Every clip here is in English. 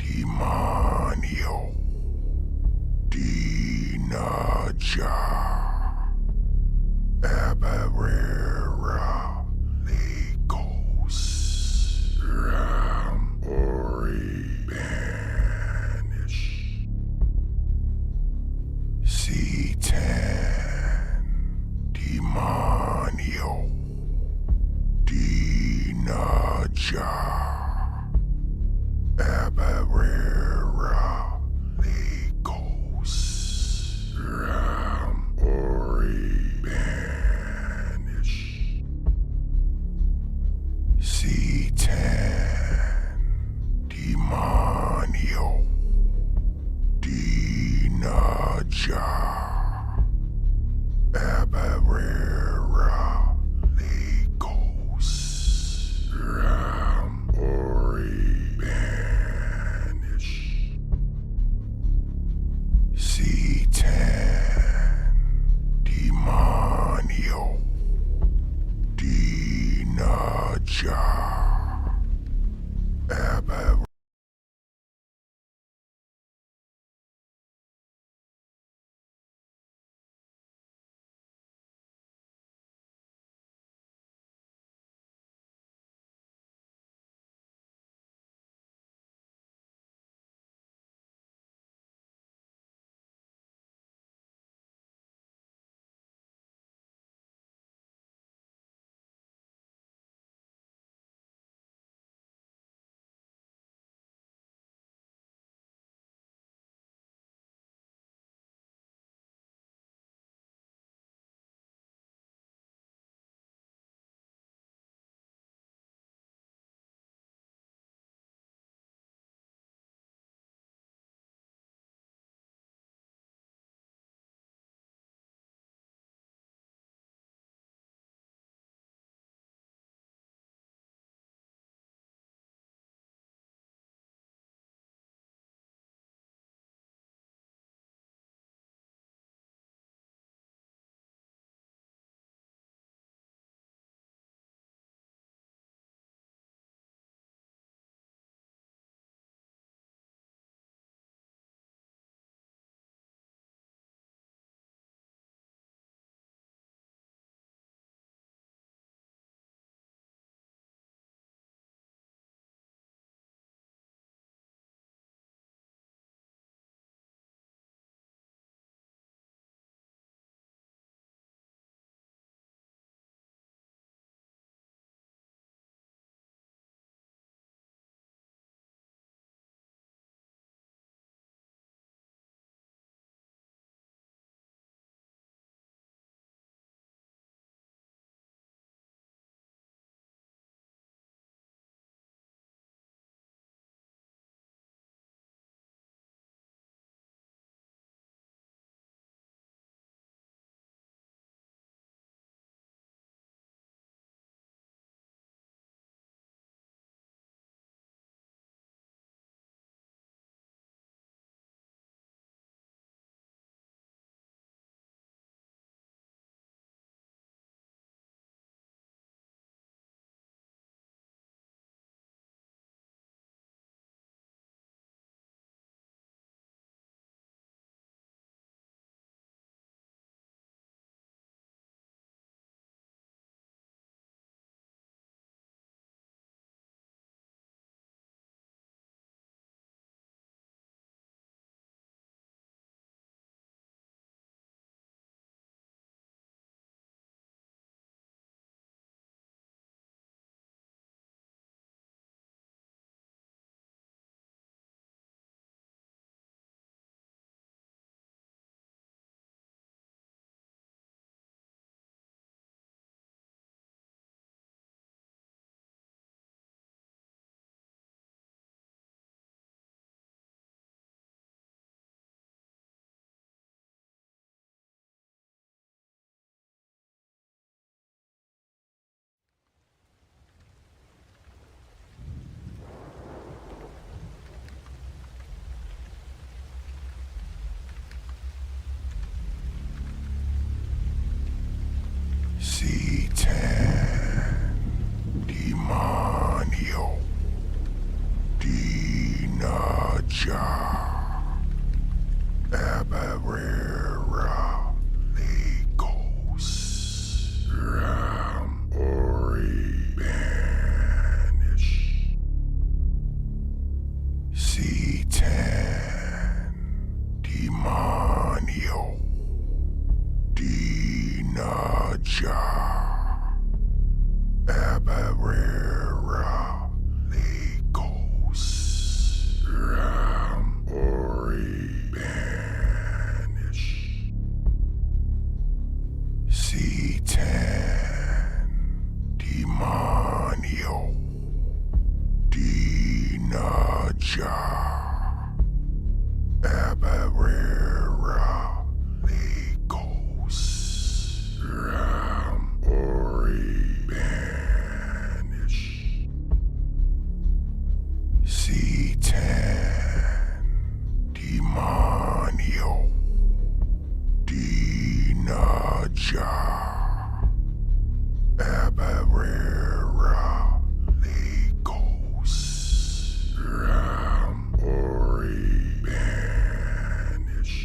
Demonio. Dinaja. Abarera. Legos. Ram. Ori. Banish. C10. Demonio. Dinaja. Abarera. Legos. Ram. Ori. Banish. C10. Demonio. Dinaja. Abarera. Legos. Ram. Ori. Banish. C10. Demonio. Dinaja. Abarera. Demonio. Dinaja. Abarera. Legos. Ram. Ori. Banish. C10. Demonio. Dinaja. Abarera. Legos. Ram. Ori. Banish. C10. Demonio. Dinaja. Abarera. Legos. Ram. Ori. Banish.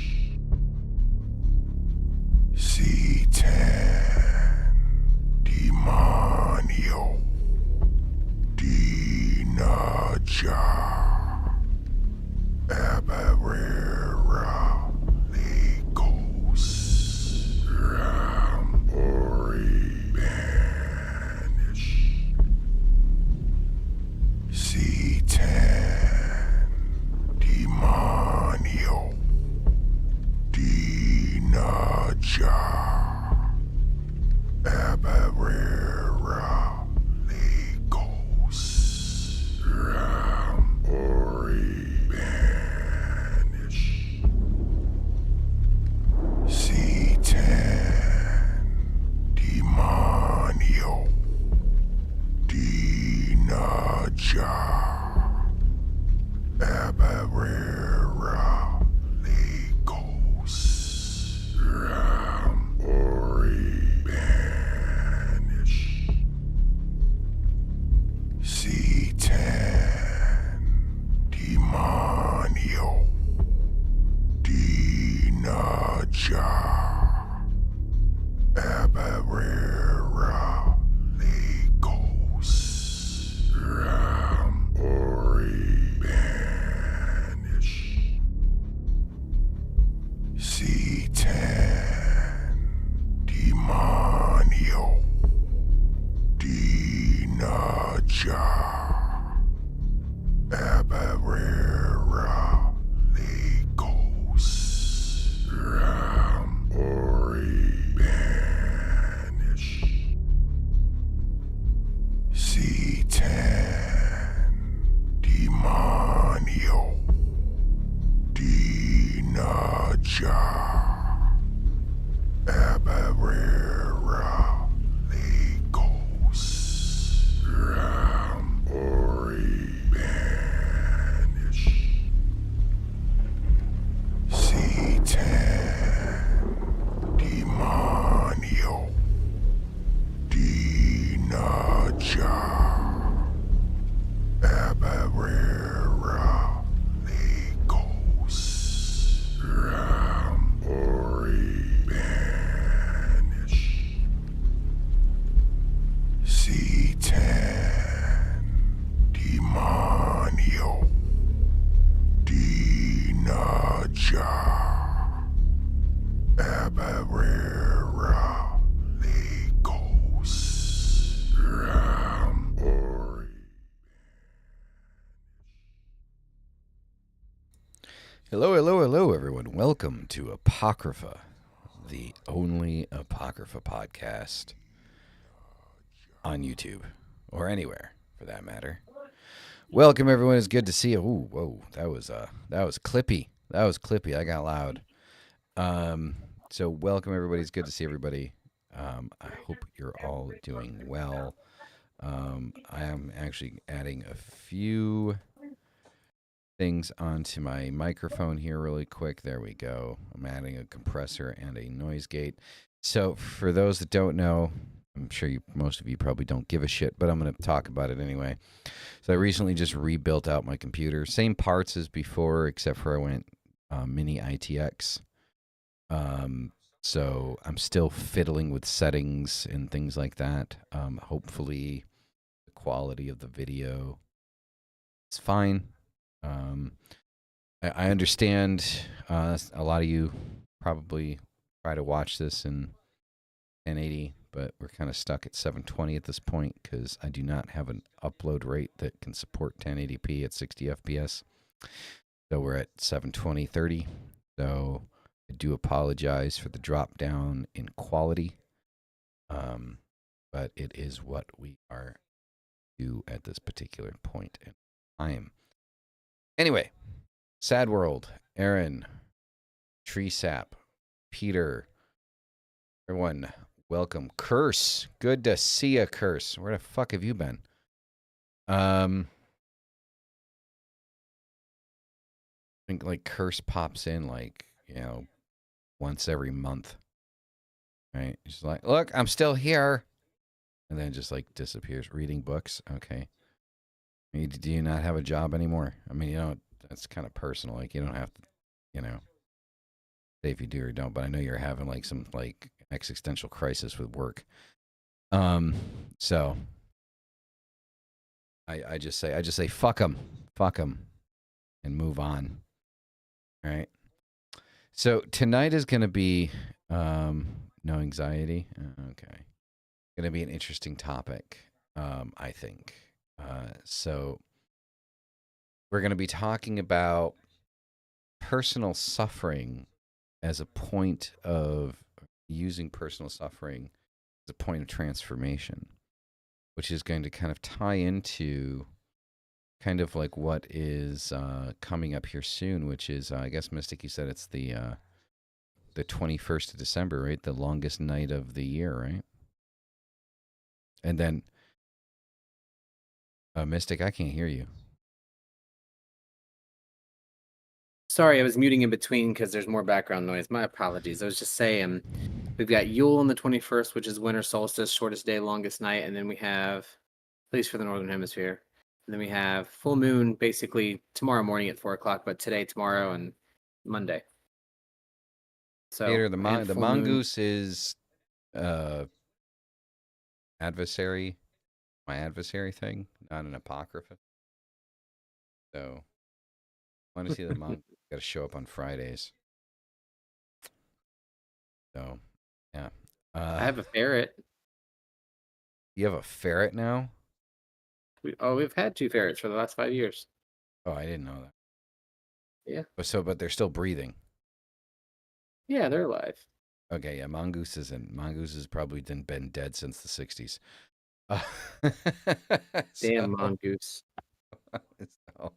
C10. Demonio. Dinaja. Abarera. Legos. Ram. Ori. Banish. C10. Demonio. Dinaja. Abarera. Legos. Ram. Ori. Banish. C10. Demonio. Dinaja. Abarera. Legos. Ram. Ori. Banish. C10. Demonio. Dinaja. Abarera. Legos. Ram. Ori. Banish. C10. Demonio. Dinaja. Abarera. Legos. Ram. Ori. Banish. C10. Demonio. Dinaja. Abarera. Legos. Ram. Ori. Banish. C10. Demonio. Dinaja. Abarera. Legos. Ram. Ori. Banish. C10. Demonio. Dinaja. Abarera. Legos. Ram. Ori. Hello, everyone. Welcome to Apocrypha, the only Apocrypha podcast on YouTube, or anywhere for that matter. Welcome, everyone. It's good to see you. Ooh, whoa, that was clippy. That was clippy. I got loud. So welcome, everybody. It's good to see everybody. I hope you're all doing well. I am actually adding a few things onto my microphone here really quick. There we go. I'm adding a compressor and a noise gate. So for those that don't know, I'm sure most of you probably don't give a shit, but I'm going to talk about it anyway. So I recently just rebuilt out my computer. Same parts as before, except for I went mini ITX. So I'm still fiddling with settings and things like that. Hopefully the quality of the video is fine. I understand a lot of you probably try to watch this in 1080, but we're kind of stuck at 720 at this point because I do not have an upload rate that can support 1080p at 60 FPS. So we're at 720 30. So I do apologize for the drop down in quality, but it is what we are do at this particular point in time. Anyway, Sad World, Aaron, Tree Sap, Peter, everyone, welcome. Curse, good to see you, Curse. Where the fuck have you been? I think like Curse pops in like, once every month. Right? She's like, look, I'm still here. And then just like disappears reading books. Okay. Do you not have a job anymore? I mean, that's kind of personal. Like, you don't have to, say if you do or don't, but I know you're having like some like existential crisis with work. So I just say, fuck them, and move on. All right. So tonight is going to be, no anxiety. Okay. Going to be an interesting topic, I think. So we're going to be talking about personal suffering as a point of using personal suffering as a point of transformation, which is going to kind of tie into kind of like what is coming up here soon, which is, I guess, Mystic, you said it's the 21st of December, right? The longest night of the year, right? And then, Mystic, I can't hear you. Sorry, I was muting in between because there's more background noise. My apologies. I was just saying, we've got Yule on the 21st, which is winter solstice, shortest day, longest night, and then we have, at least for the northern hemisphere, and then we have full moon basically tomorrow morning at 4 o'clock, but today, tomorrow, and Monday. So Peter, the and full moon. mongoose is adversary, my adversary thing, not an apocrypha. So, want to see the mongoose? Got to show up on Fridays. So, yeah. I have a ferret. You have a ferret now? We've had 2 ferrets for the last 5 years. Oh, I didn't know that. Yeah. But they're still breathing. Yeah, they're alive. Okay, yeah. Mongoose has probably been dead since the 60s. Damn mongoose. So,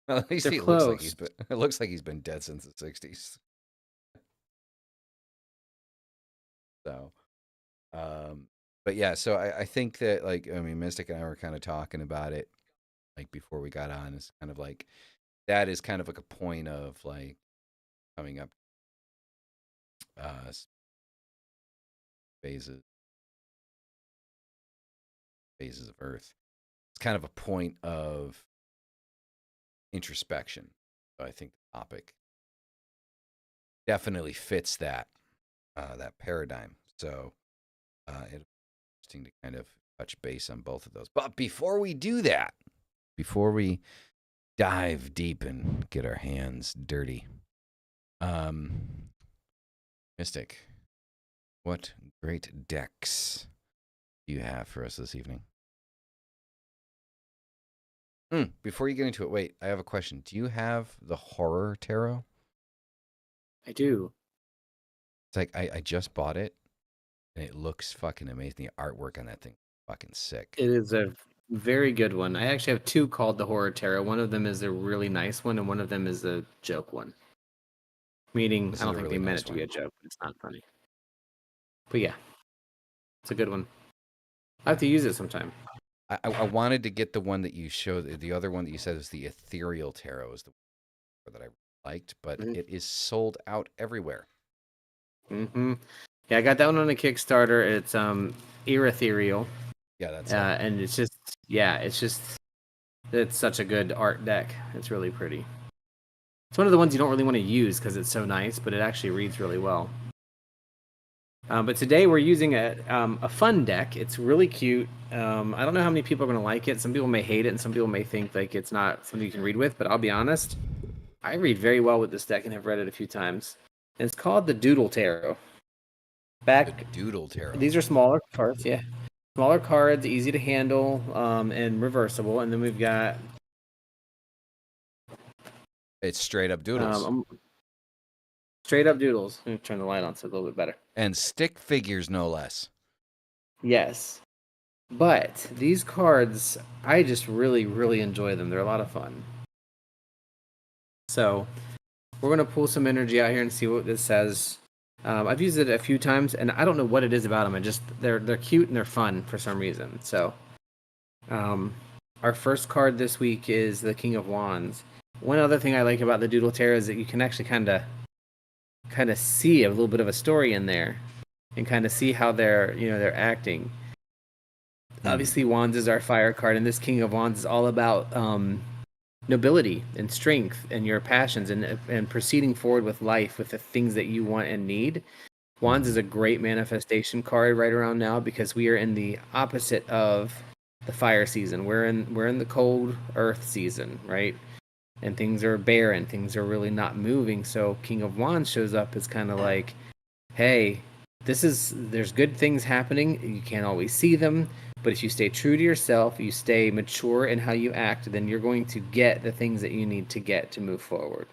well, at least They're he close. looks like he's been dead since the 60s. So, but yeah, so I think that, like, I mean, Mystic and I were kind of talking about it, like, before we got on. It's kind of like, that is kind of like a point of, like, coming up phases of Earth. It's kind of a point of introspection. So I think the topic definitely fits that paradigm. So it's interesting to kind of touch base on both of those. But before we do that, before we dive deep and get our hands dirty, Mystic, what great decks do you have for us this evening? Before you get into it, wait, I have a question. Do you have the Horror Tarot? I do. It's like, I just bought it, and it looks fucking amazing. The artwork on that thing, fucking sick. It is a very good one. I actually have 2 called the Horror Tarot. One of them is a really nice one, and one of them is a joke one. Meaning, This I is don't a think really they meant nice it to be one. a joke, but it's not funny. But yeah, it's a good one. I have to use it sometime. I wanted to get the one that you showed. The other one that you said is the Ethereal Tarot is the one that I liked, but it is sold out everywhere. Mm-hmm. Yeah, I got that one on a Kickstarter. It's Ethereal. Yeah, that's and it's such a good art deck. It's really pretty. It's one of the ones you don't really want to use because it's so nice, but it actually reads really well. But today we're using a fun deck. It's really cute. I don't know how many people are going to like it. Some people may hate it, and some people may think like it's not something you can read with. But I'll be honest, I read very well with this deck and have read it a few times. And it's called the Doodle Tarot. The Doodle Tarot. These are smaller cards, yeah. Smaller cards, easy to handle, and reversible. And then we've got It's straight up doodles. straight up doodles. Let me turn the light on so it's a little bit better. And stick figures, no less. Yes. But these cards, I just really, really enjoy them. They're a lot of fun. So we're going to pull some energy out here and see what this says. I've used it a few times, and I don't know what it is about them. They're cute and they're fun for some reason. So our first card this week is the King of Wands. One other thing I like about the Doodle Tarot is that you can actually kind of see a little bit of a story in there, and kind of see how they're acting. Obviously, Wands is our fire card, and this King of Wands is all about nobility and strength and your passions and proceeding forward with life with the things that you want and need. Wands is a great manifestation card right around now because we are in the opposite of the fire season. We're in the cold earth season, right? And things are barren, things are really not moving. So King of Wands shows up as kind of like, hey, there's good things happening. You can't always see them, but if you stay true to yourself, you stay mature in how you act, then you're going to get the things that you need to get to move forward.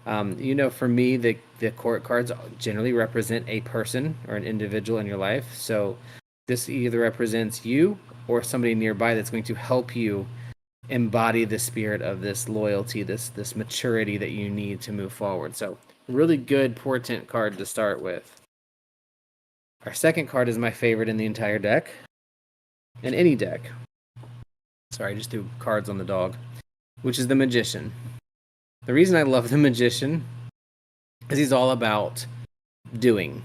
For me, the court cards generally represent a person or an individual in your life. So this either represents you or somebody nearby that's going to help you embody the spirit of this loyalty, this maturity that you need to move forward. So really good portent card to start with. Our second card is my favorite in the entire deck. In any deck. Sorry, I just threw cards on the dog. Which is the Magician. The reason I love the Magician is he's all about doing.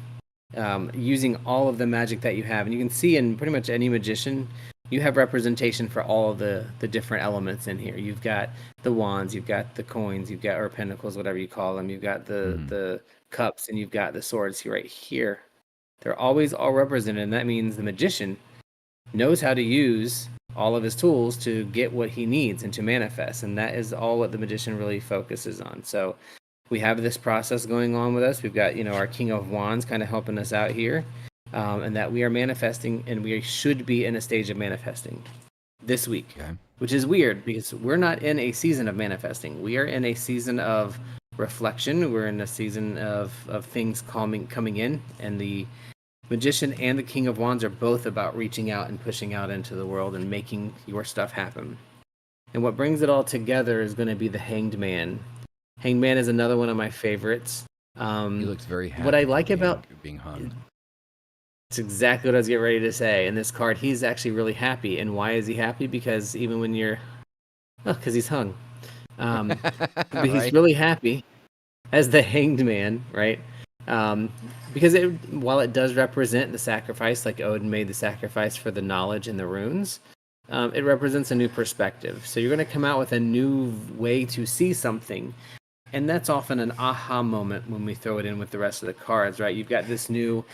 Using all of the magic that you have. And you can see in pretty much any Magician, you have representation for all of the different elements in here. You've got the wands, you've got the coins, you've got, or pentacles, whatever you call them. You've got the cups, and you've got the swords right here. They're always all represented, and that means the Magician knows how to use all of his tools to get what he needs and to manifest. And that is all what the Magician really focuses on. So we have this process going on with us. We've got, our King of Wands kind of helping us out here. And that we are manifesting, and we should be in a stage of manifesting this week. Okay. Which is weird because we're not in a season of manifesting. We are in a season of reflection. We're in a season of things coming in, and the Magician and the King of Wands are both about reaching out and pushing out into the world and making your stuff happen. And what brings it all together is going to be the Hanged Man. Hanged Man is another one of my favorites. He looks very happy. What I like about being hung. It's exactly what I was getting ready to say. In this card, he's actually really happy. And why is he happy? Because even when because he's hung. But he's really happy as the Hanged Man, right? Because while it does represent the sacrifice, like Odin made the sacrifice for the knowledge and the runes, it represents a new perspective. So you're going to come out with a new way to see something. And that's often an aha moment when we throw it in with the rest of the cards, right? You've got this new,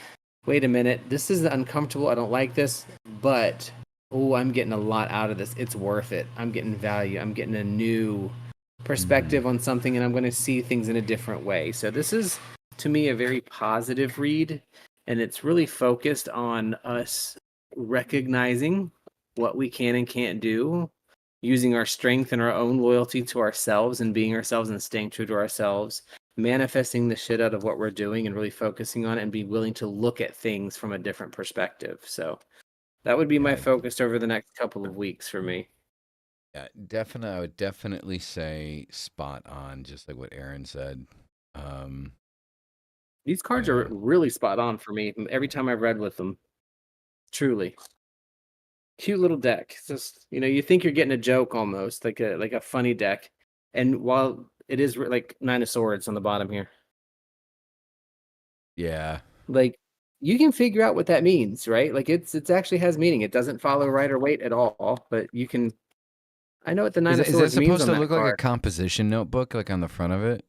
wait a minute, this is uncomfortable, I don't like this, but, I'm getting a lot out of this. It's worth it. I'm getting value. I'm getting a new perspective on something, and I'm going to see things in a different way. So this is, to me, a very positive read, and it's really focused on us recognizing what we can and can't do, using our strength and our own loyalty to ourselves and being ourselves and staying true to ourselves, manifesting the shit out of what we're doing and really focusing on it and be willing to look at things from a different perspective. So that would be my focus over the next couple of weeks for me. Yeah, I would definitely say spot on, just like what Aaron said. These cards are really spot on for me every time I've read with them. Truly. Cute little deck. It's just, you think you're getting a joke almost, like a funny deck. And while it is like 9 of Swords on the bottom here. Yeah. Like, you can figure out what that means, right? Like, it's actually has meaning. It doesn't follow right or weight at all, but you can. I know what the 9 of Swords means. Is it supposed to look like a composition notebook, like on the front of it?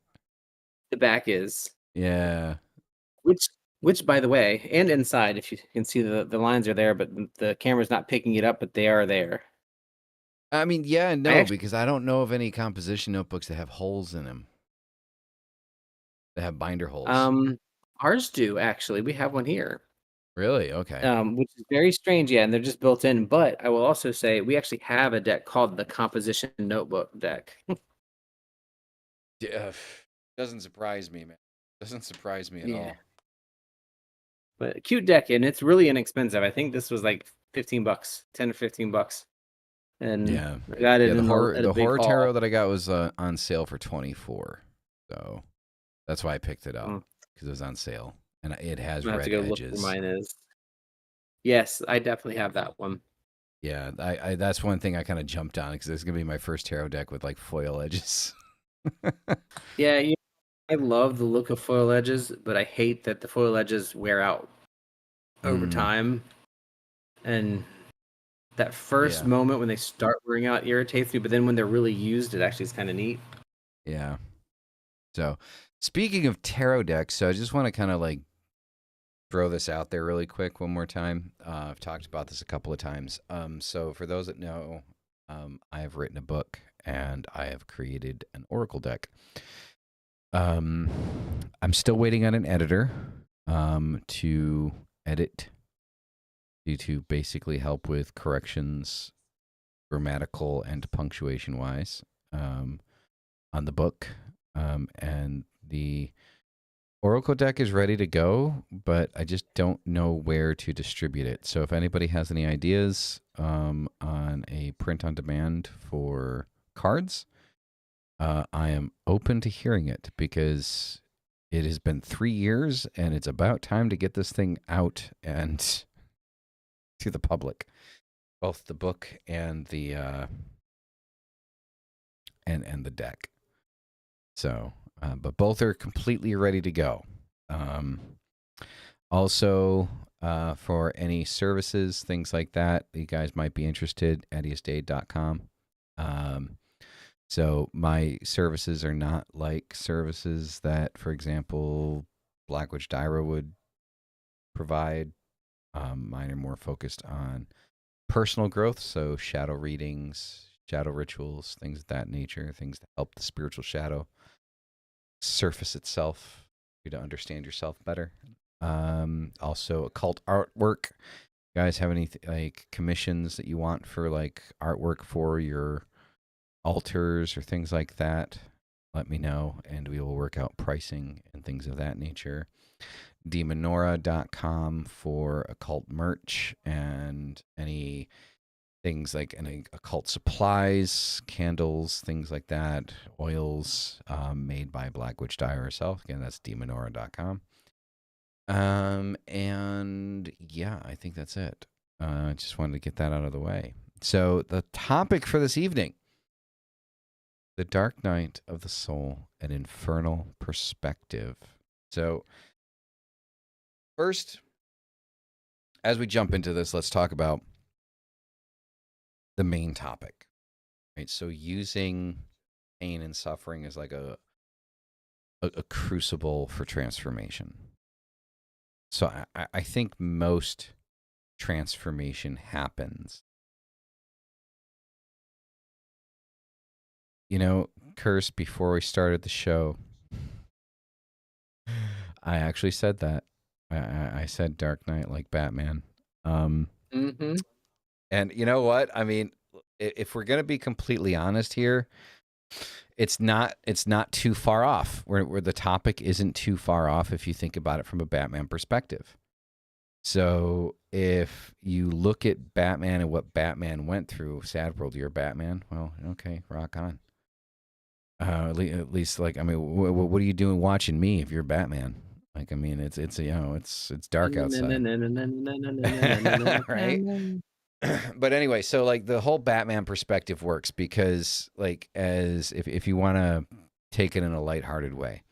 The back is. Yeah. Which, by the way, and inside, if you can see the lines are there, but the camera's not picking it up, but they are there. I mean, yeah and no, because I don't know of any composition notebooks that have holes in them. They have binder holes. Ours do actually. We have one here. Really? Okay. Which is very strange, yeah, and they're just built in. But I will also say we actually have a deck called the Composition Notebook deck. Yeah, doesn't surprise me, man. Doesn't surprise me at Yeah. all. But a cute deck, and it's really inexpensive. I think this was like $15, 10 or $15, and Yeah. I got it Yeah, at a the big horror haul. tarot that I got was on sale for 24. So that's why I picked it up, Mm, because it was on sale, and it has I'm gonna have to red go look where edges. mine is. Yes, I definitely have that one. Yeah, I that's one thing I kind of jumped on, because this is gonna be my first tarot deck with like foil edges. Yeah, I love the look of foil edges, but I hate that the foil edges wear out over Mm, time. And that first yeah, moment when they start wearing out irritates me, but then when they're really used, it actually is kind of neat. yeah. So speaking of tarot decks, so I just want to kind of like throw this out there really quick one more time. I've talked about this a couple of times. So for those that know, I have written a book and I have created an oracle deck. I'm still waiting on an editor to edit, to basically help with corrections, grammatical and punctuation wise, on the book. And the Oracle deck is ready to go, but I just don't know where to distribute it. So if anybody has any ideas on a print on demand for cards, I am open to hearing it, because it has been 3 years and it's about time to get this thing out and to the public, both the book and the and the deck. So, but both are completely ready to go. Um, Also, for any services, things like that, you guys might be interested, eddiestade.com. So my services are not like services that, for example, Black Witch Dyra would provide. Mine are more focused on personal growth, so shadow readings, shadow rituals, things of that nature, things that help the spiritual shadow surface itself, you to understand yourself better. Also occult artwork. You guys have any like commissions that you want for like artwork for your altars or things like that? Let me know, and we will work out pricing and things of that nature. Demonora.com for occult merch and any things like any occult supplies, candles, things like that, oils made by Black Witch Dye herself. Again, that's demonora.com. And yeah, I think that's it. I just wanted to get that out of the way. So the topic for this evening, the Dark Night of the Soul, an Infernal Perspective. So first, as we jump into this, let's talk about the main topic, right? So using pain and suffering as like a crucible for transformation. So I think most transformation happens. You know, Curse, before we started the show, I actually said that. I said Dark Knight like Batman. Mm-hmm. And you know what? I mean, if we're gonna be completely honest here, it's not too far off. Where the topic isn't too far off if you think about it from a Batman perspective. So if you look at Batman and what Batman went through, sad world, you're Batman. Well, okay, rock on. At least, like, I mean, what are you doing watching me if you're Batman? Like, I mean, it's it's dark outside, right? But anyway, so like the whole Batman perspective works because, like, as if you want to take it in a lighthearted way.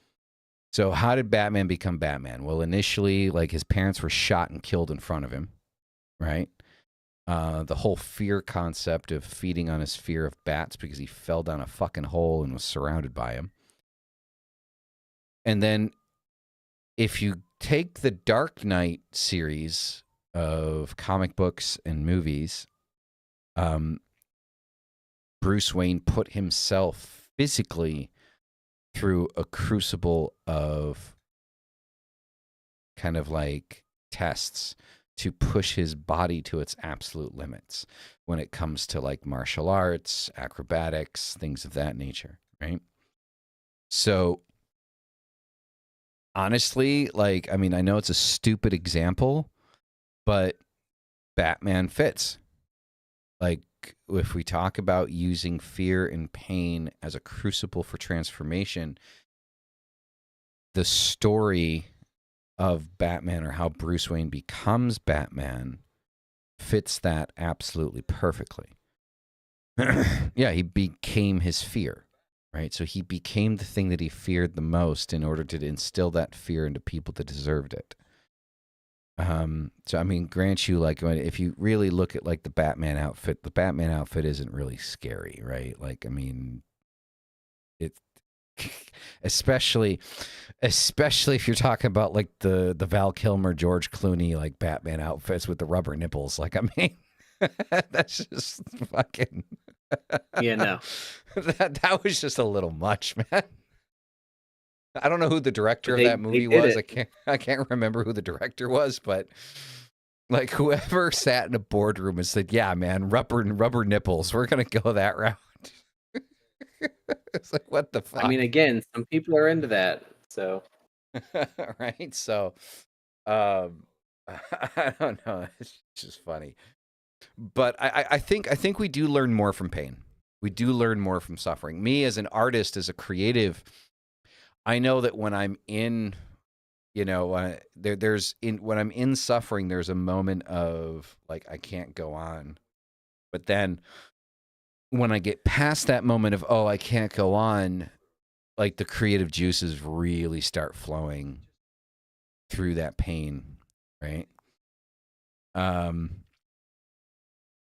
So how did Batman become Batman? Well, initially, like, his parents were shot and killed in front of him, right? The whole fear concept of feeding on his fear of bats because he fell down a fucking hole and was surrounded by him. And then if you take the Dark Knight series of comic books and movies, Bruce Wayne put himself physically through a crucible of kind of like tests to push his body to its absolute limits when it comes to like martial arts, acrobatics, things of that nature, right? So honestly, like, I mean, I know it's a stupid example, but Batman fits. Like, if we talk about using fear and pain as a crucible for transformation, the story of Batman, or how Bruce Wayne becomes Batman, fits that absolutely perfectly. Yeah, he became his fear, right? So he became the thing that he feared the most in order to instill that fear into people that deserved it. So I mean, grant you, like, if you really look at like the Batman outfit isn't really scary, right? Like, I mean, it, especially if you're talking about like the Val Kilmer, George Clooney, like Batman outfits with the rubber nipples. Like, I mean, that's just fucking. Yeah, no. that was just a little much, man. I don't know who the director But of that they movie did was. it. I can't remember who the director was, but like whoever sat in a boardroom and said, "Yeah, man, rubber nipples. We're gonna go that route." It's like, what the fuck? I mean, again, some people are into that. So right? So, um, I don't know. It's just funny, but I think we do learn more from pain. We do learn more from suffering. Me as an artist, as a creative, I know that when I'm in, you know, when I'm in suffering, there's a moment of like I can't go on, but then when I get past that moment of, oh, I can't go on, like the creative juices really start flowing through that pain, right? Um,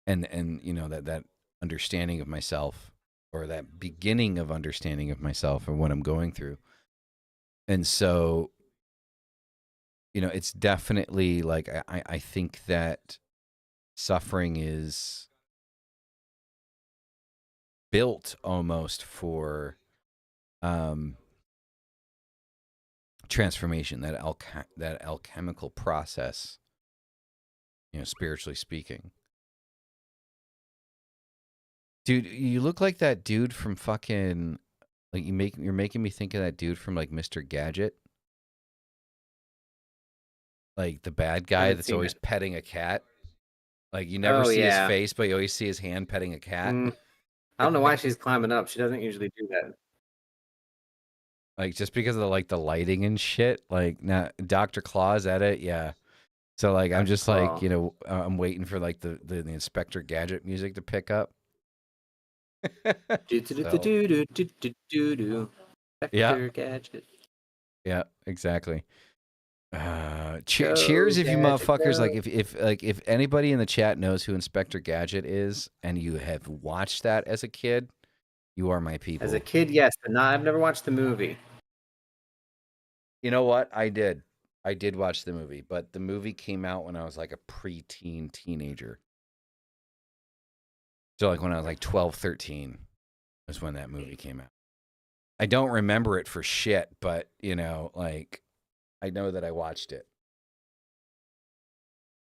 and you know, that understanding of myself, or that beginning of understanding of myself and what I'm going through. And so, you know, it's definitely like I think that suffering is built almost for um transformation, that alchemical process, you know, spiritually speaking. Dude, you look like that dude from fucking, like, you're making me think of that dude from like Mr. Gadget, like the bad I guy haven't that's seen always it. petting a cat. Like, you never Oh see his yeah. face, but you always see his hand petting a cat. I don't know why she's climbing up. She doesn't usually do that. Like, just because of the, like the lighting and shit. Like, now Dr. Claw's at it, yeah. So like I'm Dr. just like, Claw. you know, I'm waiting for like the Inspector Gadget music to pick up. Do do do So do do do do do do. yeah, Vector Gadget. yeah, exactly. Go Cheers if you Gadget motherfuckers, like, go. if anybody in the chat knows who Inspector Gadget is and you have watched that as a kid, you are my As a people. kid, yes, but not. I've never watched the movie. You know what? I did watch the movie, but the movie came out when I was like a preteen teenager. So like when I was like 12, 13 was when that movie came out. I don't remember it for shit, but you know, like I know that I watched it.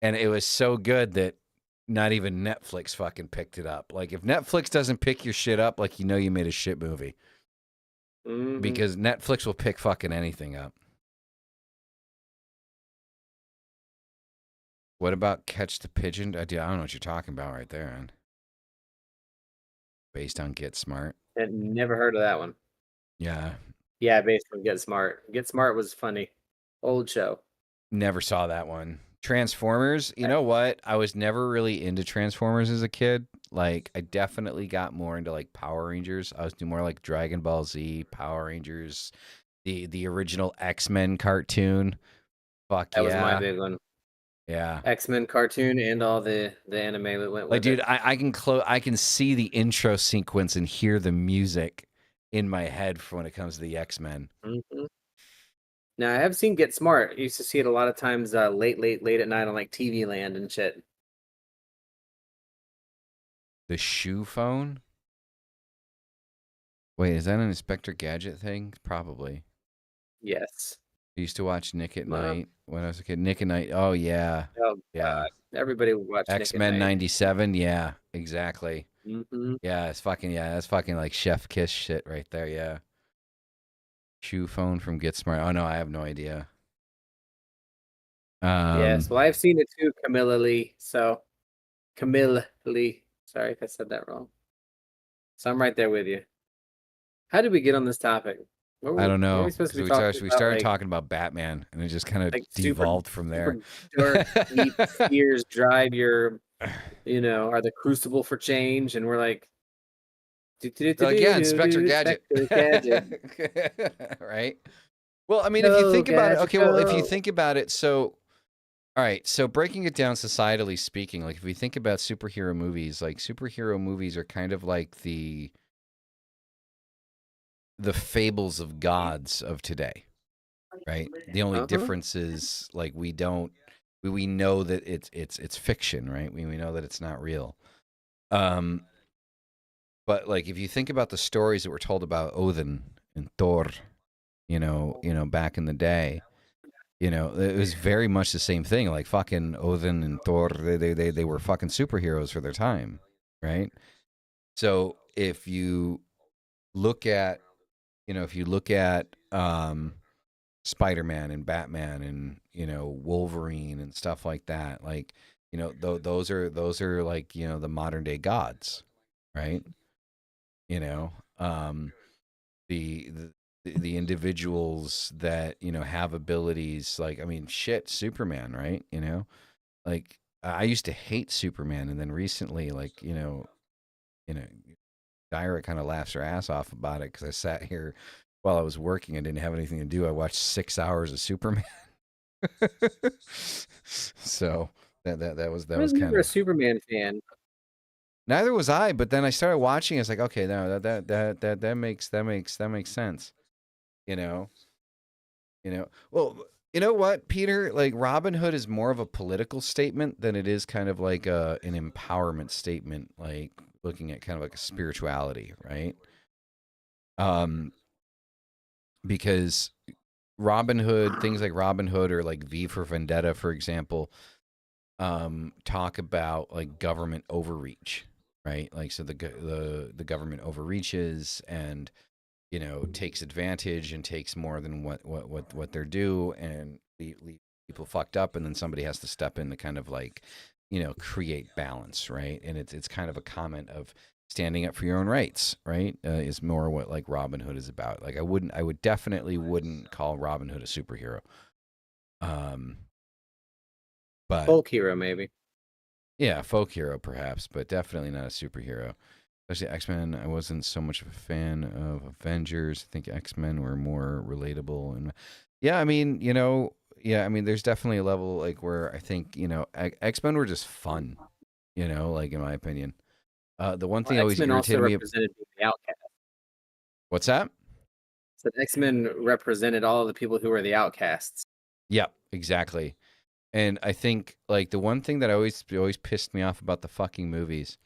And it was so good that not even Netflix fucking picked it up. Like, if Netflix doesn't pick your shit up, like, you know you made a shit movie. Mm-hmm. Because Netflix will pick fucking anything up. What about Catch the Pigeon? I don't know what you're talking about right there, man. Based on Get Smart. Never heard of that one. Yeah. Yeah, based on Get Smart. Get Smart was funny. Old show. Never saw that one. Transformers, you know what? I was never really into Transformers as a kid. Like, I definitely got more into like Power Rangers. I was doing more like Dragon Ball Z, Power Rangers, the original X-Men cartoon. Fuck That was my yeah. big one. Yeah. X-Men cartoon and all the anime that went Like, with dude, it. I can see the intro sequence and hear the music in my head for when it comes to the X-Men. Mm-hmm. Now I have seen Get Smart. I used to see it a lot of times late at night on like TV Land and shit. The shoe phone? Wait, is that an Inspector Gadget thing? Probably. Yes. I used to watch Nick at Uh, Night when I was a kid. Nick at Night. Oh yeah, oh yeah. God, everybody would watch Nick at X-Men Night. '97. Yeah, exactly. Hmm. Yeah, it's fucking that's fucking like Chef Kiss shit right there. Yeah. Shoe phone from Get Smart. Oh no, I have no idea. Yes. Well, I've seen it too, Camilla Lee. So Camilla Lee. Sorry if I said that wrong. So I'm right there with you. How did we get on this topic? I don't What were know we supposed to because be talking we about? started talking about Batman and it just kind of Like devolved from there. super dark, deep fears drive your, are the crucible for change, and we're like, They're like, yeah, Inspector Gadget. Inspector Gadget. Right? Well, I mean, if you Go, think about it, Gadget, okay, well, if you go. think about it, so all right, so breaking it down societally speaking, like if we think about superhero movies, like superhero movies are kind of like the fables of gods of today, right? The only Uh-huh. difference is like we know that it's fiction, right? We know that it's not real. Um, but like if you think about the stories that were told about Odin and Thor, back in the day, it was very much the same thing. Like fucking Odin and Thor, they were fucking superheroes for their time, right? So if you look at, Spider-Man and Batman and Wolverine and stuff like that, like those are like the modern day gods, right? You know, the the individuals that have abilities like I mean shit Superman, right? Like I used to hate Superman, and then recently, like you know, Dyra kind of laughs her ass off about it because I sat here while I was working and didn't have anything to do. I watched 6 hours of Superman. So that I was was kind never a of Superman fan. neither was I. But then I started watching. It's like okay, no, that makes sense. You know, Well, you know what, Peter? Like Robin Hood is more of a political statement than it is kind of like an empowerment statement, like looking at kind of like a spirituality, right? Um, because Robin Hood, things like Robin Hood or like V for Vendetta, for example, talk about like government overreach, right? Like so the government overreaches and takes advantage and takes more than what they're due and leave people fucked up, and then somebody has to step in to kind of like create balance, right? And it's kind of a comment of standing up for your own rights, right? Is more what like Robin Hood is about. Like I would definitely wouldn't call Robin Hood a superhero. um but Folk hero, maybe. yeah, folk hero perhaps, but definitely not a superhero. Especially X-Men, I wasn't so much of a fan of Avengers. I think X-Men were more relatable, and yeah, I mean, yeah, I mean, there's definitely a level like where I think X-Men were just fun, like in my opinion. The one Well, thing always X-Men also irritated me. represented the outcast. What's that? So X-Men represented all of the people who were the outcasts. Yeah, exactly. And I think like the one thing that always pissed me off about the fucking movies,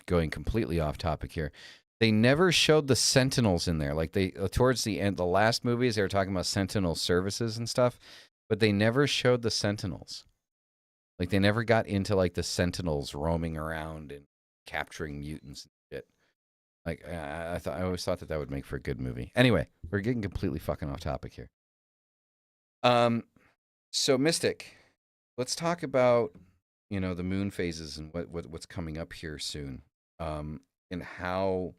going completely off topic here, they never showed the Sentinels in there. Like they towards the end, the last movies, they were talking about Sentinel services and stuff, but they never showed the Sentinels. Like they never got into like the Sentinels roaming around and capturing mutants and shit. Like I always thought that would make for a good movie. Anyway, we're getting completely fucking off topic here. So Mystic, let's talk about the moon phases and what's coming up here soon, and how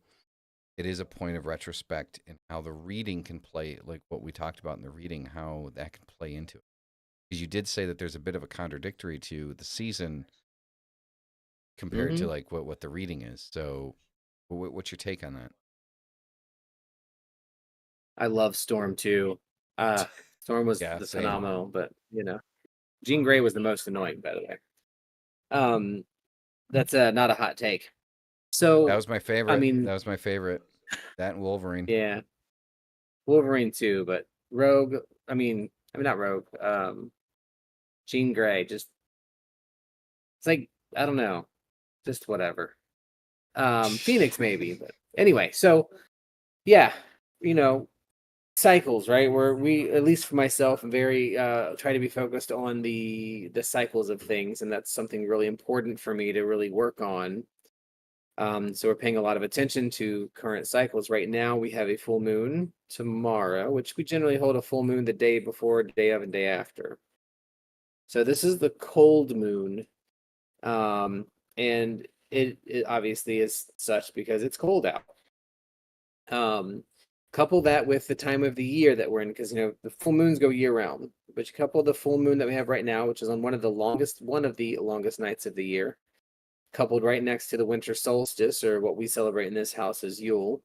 it is a point of retrospect and how the reading can play, like what we talked about in the reading, how that can play into it. Because you did say that there's a bit of a contradictory to the season compared to Hmm. like what the reading is. So, what's your take on that? I love Storm too. Storm was Yeah, the same. phenomenal, but Jean Grey was the most annoying, by the way. Um, that's not a hot take. That So, was my I favorite. mean, That was my favorite. That and Wolverine. yeah, Wolverine too, but Rogue. I mean not Rogue. Jean Grey. Just it's like I don't know, just whatever. Phoenix maybe, but Anyway, so yeah, cycles, right? Where we, at least for myself, I'm very try to be focused on the cycles of things, and that's something really important for me to really work on. So we're paying a lot of attention to current cycles. Right now, we have a full moon tomorrow, which we generally hold a full moon the day before, day of, and day after. So this is the cold moon, and it obviously is such because it's cold out. Couple that with the time of the year that we're in, because the full moons go year round. But you couple the full moon that we have right now, which is on one of the longest nights of the year, coupled right next to the winter solstice, or what we celebrate in this house as Yule,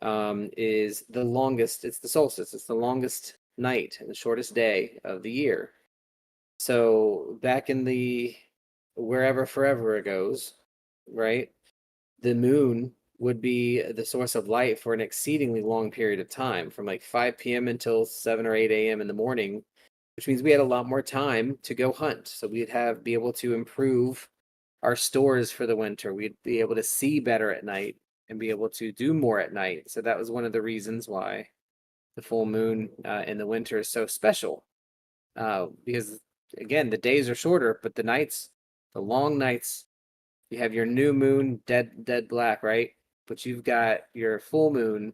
is the longest. It's the solstice. It's the longest night and the shortest day of the year. So back in the wherever forever it goes, right? The moon would be the source of light for an exceedingly long period of time, from like 5 p.m. until 7 or 8 a.m. in the morning, which means we had a lot more time to go hunt. So we'd be able to improve our stores for the winter. We'd be able to see better at night and be able to do more at night. So that was one of the reasons why the full moon in the winter is so special. Because again, the days are shorter, but the nights, the long nights, you have your new moon dead black, right? But you've got your full moon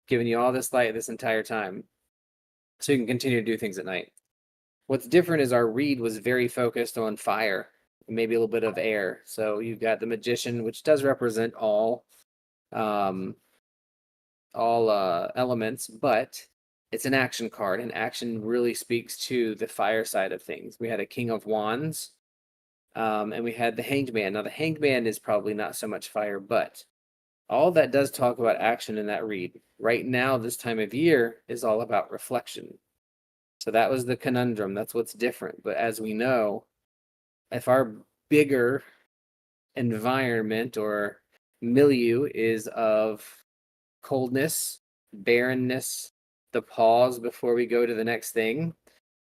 giving you all this light this entire time, so you can continue to do things at night. What's different is our read was very focused on fire, maybe a little bit of air. So you've got the magician, which does represent all elements, but it's an action card, and action really speaks to the fire side of things. We had a king of wands, and we had the hanged man. Now the hanged man is probably not so much fire, but all that does talk about action in that read. Right now, this time of year is all about reflection. So that was the conundrum. That's what's different. But as we know, if our bigger environment or milieu is of coldness, barrenness, the pause before we go to the next thing,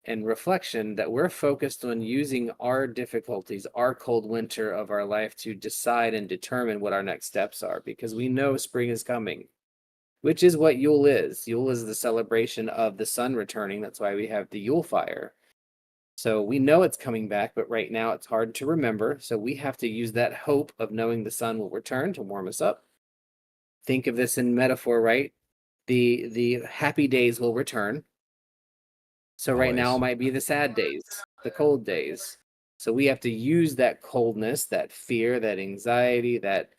and reflection, that we're focused on using our difficulties, our cold winter of our life, to decide and determine what our next steps are, because we know spring is coming, which is what Yule is. Yule is the celebration of the sun returning. That's why we have the Yule fire. So we know it's coming back, but right now it's hard to remember. So we have to use that hope of knowing the sun will return to warm us up. Think of this in metaphor, right? The happy days will return. So right now Always. might be the sad days, the cold days. So we have to use that coldness, that fear, that anxiety, that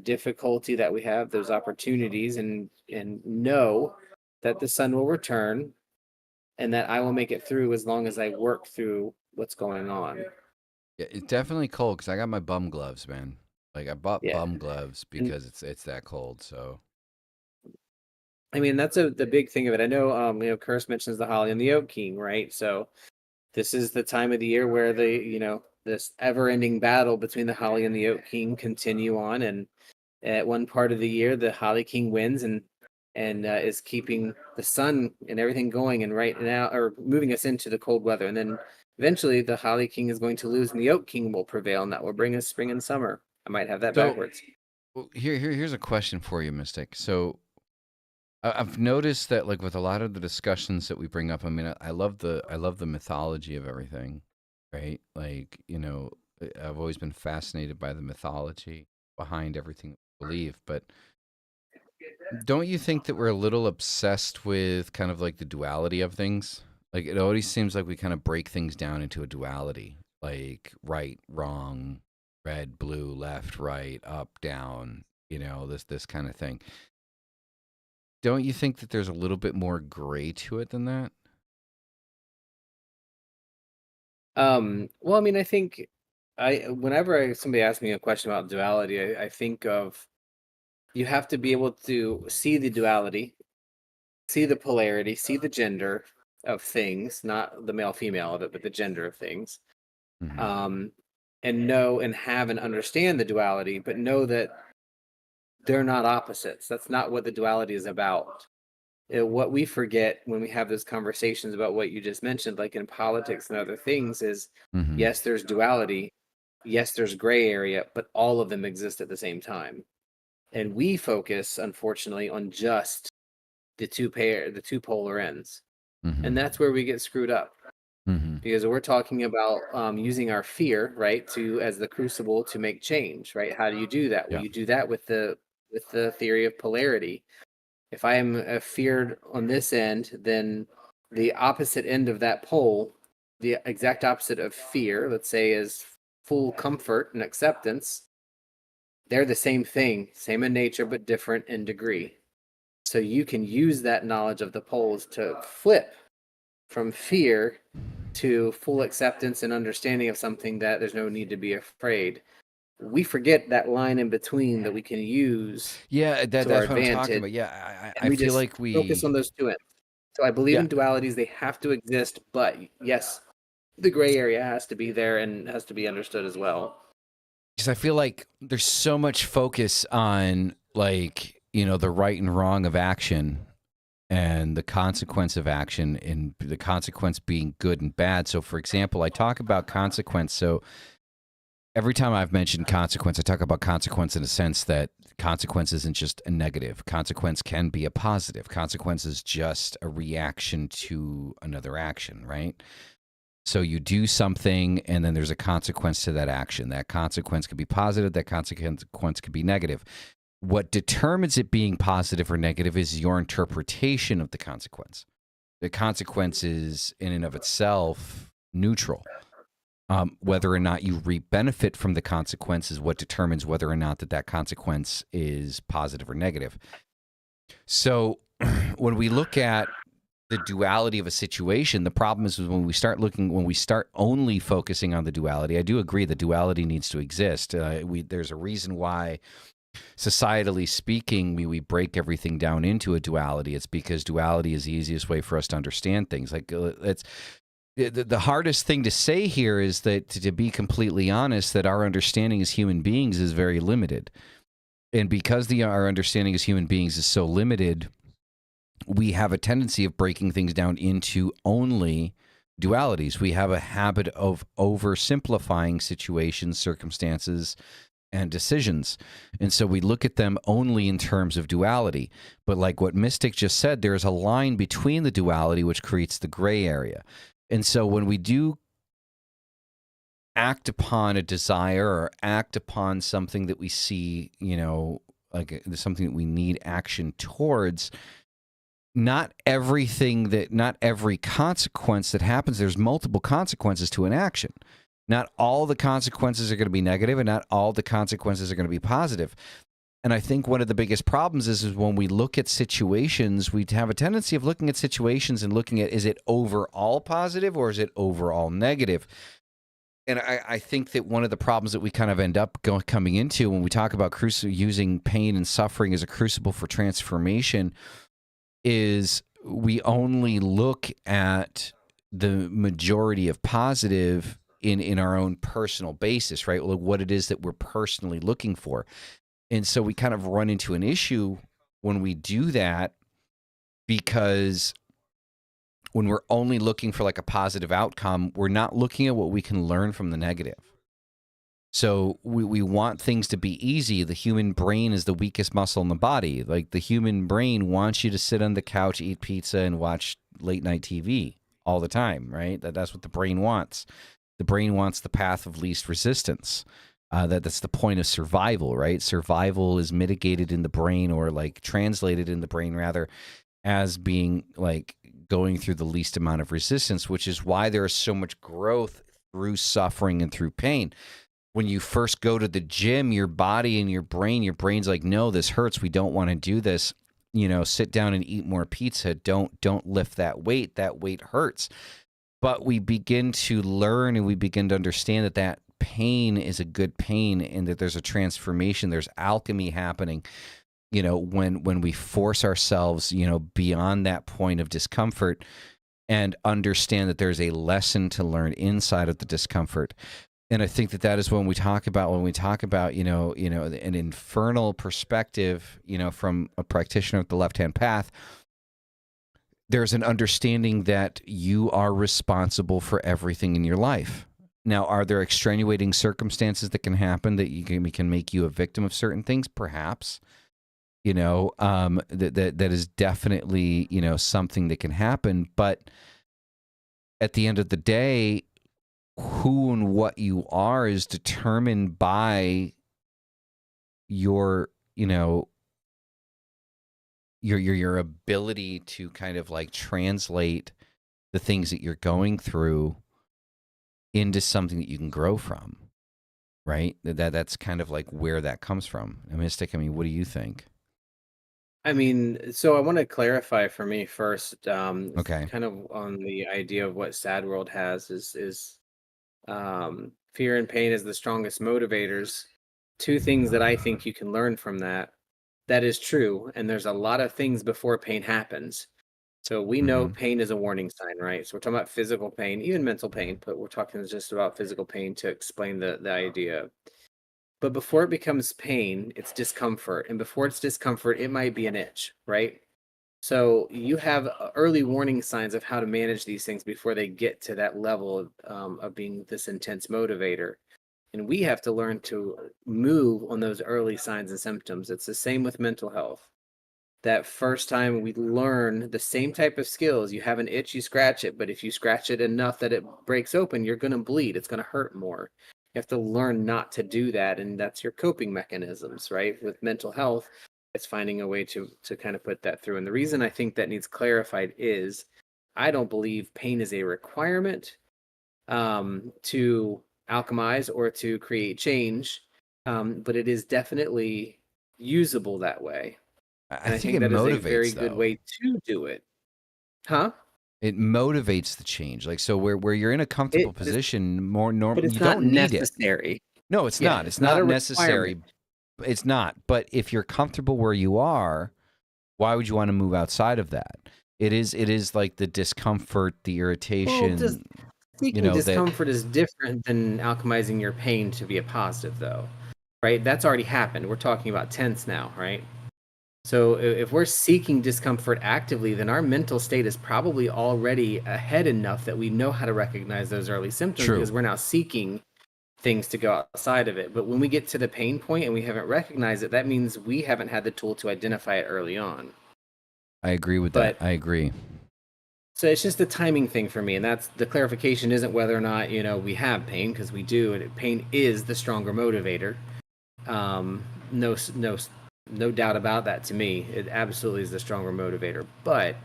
difficulty that we have, those opportunities, and know that the sun will return, and that I will make it through as long as I work through what's going on. Yeah, it's definitely cold because I got my bum gloves, man. Like I bought Yeah. bum gloves And because it's that cold. So I mean, that's the big thing of it. I know, Curse mentions the Holly and the Oak King, right? So this is the time of the year where this ever-ending battle between the Holly and the Oak King continue on, and at one part of the year, the Holly King wins and is keeping the sun and everything going, and right now, or moving us into the cold weather, and then eventually the Holly King is going to lose, and the Oak King will prevail, and that will bring us spring and summer. I might have that so backwards. well, here's a question for you, Mystic. So I've noticed that like with a lot of the discussions that we bring up, I mean, I love the mythology of everything, right? Like I've always been fascinated by the mythology behind everything we believe, but don't you think that we're a little obsessed with kind of like the duality of things? Like it always seems like we kind of break things down into a duality, like right, wrong, red, blue, left, right, up, down, this kind of thing. Don't you think that there's a little bit more gray to it than that? Well, I mean, I think whenever somebody asks me a question about duality, I think of, you have to be able to see the duality, see the polarity, see the gender of things, not the male female of it, but the gender of things. Hmm. Um, and know and have and understand the duality, but know that they're not opposites. That's not what the duality is about. What we forget when we have those conversations about what you just mentioned, like in politics and other things, is Hmm. yes, there's duality, yes, there's gray area, but all of them exist at the same time. And we focus, unfortunately, on just the two polar ends. Mm-hmm. And that's where we get screwed up. Mm-hmm. Because we're talking about using our fear, right, as the crucible to make change, right? How do you do that? Well, Yeah. you do that with the theory of polarity. If I am feared on this end, then the opposite end of that pole, the exact opposite of fear, let's say, is full comfort and acceptance. They're the same thing, same in nature, but different in degree. So you can use that knowledge of the poles to flip from fear to full acceptance and understanding of something that there's no need to be afraid. We forget that line in between that we can use Yeah, to our that's what I'm talking advantage, about. Yeah, and I we feel just like focus on those two ends. So I believe yeah, in dualities; they have to exist, but yes, the gray area has to be there and has to be understood as well. because I feel like there's so much focus on like, the right and wrong of action and the consequence of action and the consequence being good and bad. So for example, I talk about consequence. So every time I've mentioned consequence, I talk about consequence in a sense that consequence isn't just a negative. Consequence can be a positive. Consequence is just a reaction to another action, right? So you do something and then there's a consequence to that action. That consequence could be positive, that consequence could be negative. What determines it being positive or negative is your interpretation of the consequence. The consequence is in and of itself neutral. Whether or not you reap benefit from the consequence is what determines whether or not that consequence is positive or negative. So when we look at the duality of a situation, the problem is when we start only focusing on the duality. I do agree the duality needs to exist. There's a reason why, societally speaking, we break everything down into a duality. It's because duality is the easiest way for us to understand things. Like the hardest thing to say here is that, to be completely honest, that our understanding as human beings is very limited. And because our understanding as human beings is so limited, we have a tendency of breaking things down into only dualities. We have a habit of oversimplifying situations, circumstances, and decisions. And so we look at them only in terms of duality. But like what Mystic just said, there's a line between the duality which creates the gray area. And so when we do act upon a desire or act upon something that we see, like something that we need action towards, not every consequence that happens, there's multiple consequences to an action. Not all the consequences are going to be negative and not all the consequences are going to be positive. And I think one of the biggest problems is when we look at situations, we have a tendency of looking at situations and looking at, is it overall positive or is it overall negative? And I think that one of the problems that we kind of end up coming into when we talk about using pain and suffering as a crucible for transformation is we only look at the majority of positive in our own personal basis, right? Like what it is that we're personally looking for. And so we kind of run into an issue when we do that, because when we're only looking for like a positive outcome, we're not looking at what we can learn from the negative. So we want things to be easy. The human brain is the weakest muscle in the body. Like the human brain wants you to sit on the couch, eat pizza, and watch late night TV all the time, right? That's what the brain wants. The brain wants the path of least resistance. That's the point of survival, right? Survival is mitigated in the brain, or like translated in the brain rather, as being like going through the least amount of resistance, which is why there is so much growth through suffering and through pain. When you first go to the gym, your body and your brain's like, no, this hurts. We don't want to do this. Sit down and eat more pizza. Don't lift that weight. That weight hurts. But we begin to learn and we begin to understand that pain is a good pain and that there's a transformation. There's alchemy happening, when we force ourselves, beyond that point of discomfort and understand that there's a lesson to learn inside of the discomfort. And I think that is when we talk about an infernal perspective, from a practitioner of the left-hand path, there's an understanding that you are responsible for everything in your life. Now, are there extenuating circumstances that can happen that can make you a victim of certain things? Perhaps. that is definitely, something that can happen. But at the end of the day, who and what you are is determined by your, your ability to kind of like translate the things that you're going through into something that you can grow from, right? That's kind of like where that comes from. Mystic, what do you think? I mean, so I want to clarify for me first, Okay. kind of on the idea of what Sad World has is fear and pain as the strongest motivators. Two things that I think you can learn from that. That is true, and there's a lot of things before pain happens. So we know Mm-hmm. pain is a warning sign, right? So we're talking about physical pain, even mental pain, but we're talking just about physical pain to explain the idea. But before it becomes pain, it's discomfort. And before it's discomfort, it might be an itch, right? So you have early warning signs of how to manage these things before they get to that level of being this intense motivator. And we have to learn to move on those early signs and symptoms. It's the same with mental health. That first time we learn the same type of skills, you have an itch, you scratch it, but if you scratch it enough that it breaks open, you're going to bleed. It's going to hurt more. You have to learn not to do that, and that's your coping mechanisms, right? With mental health, it's finding a way to kind of put that through. And the reason I think that needs clarified is I don't believe pain is a requirement to alchemize or to create change, but it is definitely usable that way. I And I think think it that is a very motivates good though. way to do it. Huh? It motivates the change. Like, so where you're in a comfortable It is, position, more normal, but you it's not don't need it. necessary. No, it's Yeah, not. It's it's not not a requirement. necessary. It's not. But if you're comfortable where you are, why would you want to move outside of that? It is like the discomfort, the Well, just irritation, seeking that discomfort is different than alchemizing your pain to be a positive, though, right? That's already happened. We're talking about tense now, right? So if we're seeking discomfort actively, then our mental state is probably already ahead enough that we know how to recognize those early symptoms true. because we're now seeking things to go outside of it. But when we get to the pain point and we haven't recognized it, that means we haven't had the tool to identify it early on. I agree with that. But I agree. so it's just a timing thing for me, and that's the clarification isn't whether or not we have pain because we do, and pain is the stronger motivator. No, no doubt about that. To me, it absolutely is the stronger motivator. But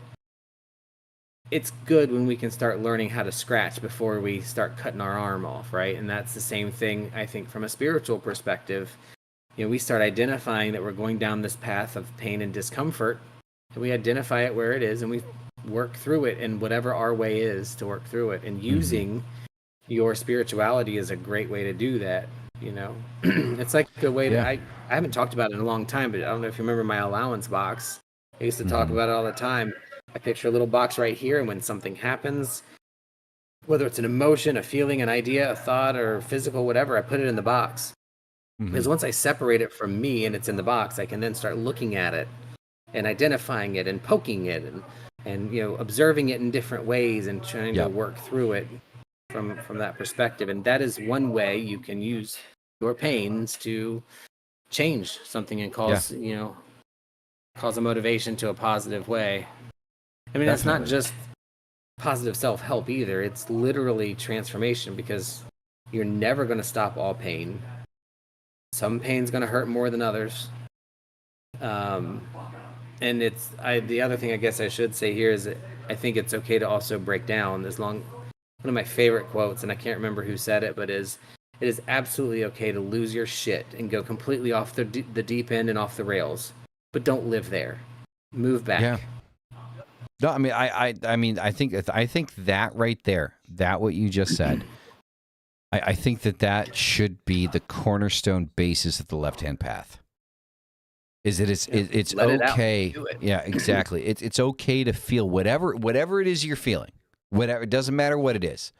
it's good when we can start learning how to scratch before we start cutting our arm off, right? And that's the same thing I think from a spiritual perspective. We start identifying that we're going down this path of pain and discomfort, and we identify it where it is, and we work through it in whatever our way is to work through it. And using your spirituality is a great way to do that. It's like a way to. Yeah. I haven't talked about it in a long time, but I don't know if you remember my allowance box. I used to talk about it all the time. I picture a little box right here, and when something happens, whether it's an emotion, a feeling, an idea, a thought, or physical, whatever, I put it in the box. Because once I separate it from me and it's in the box, I can then start looking at it and identifying it and poking it and observing it in different ways and trying to Yep. work through it from that perspective. And that is one way you can use your pains to change something and cause a motivation to a positive way. I mean, that's not Definitely. just positive self-help either. It's literally transformation because you're never going to stop all pain. Some pain's going to hurt more than others. And the other thing I guess I should say here is that I think it's okay to also break down one of my favorite quotes, and I can't remember who said it, but it is absolutely okay to lose your shit and go completely off the deep end and off the rails, but don't live there. Move back. Yeah. No, I think that right there, that what you just said, I think that should be the cornerstone basis of the left-hand path. Is that it's Let it out. okay? Do it. Yeah, exactly. It's okay to feel whatever it is you're feeling. Whatever, it doesn't matter what it is.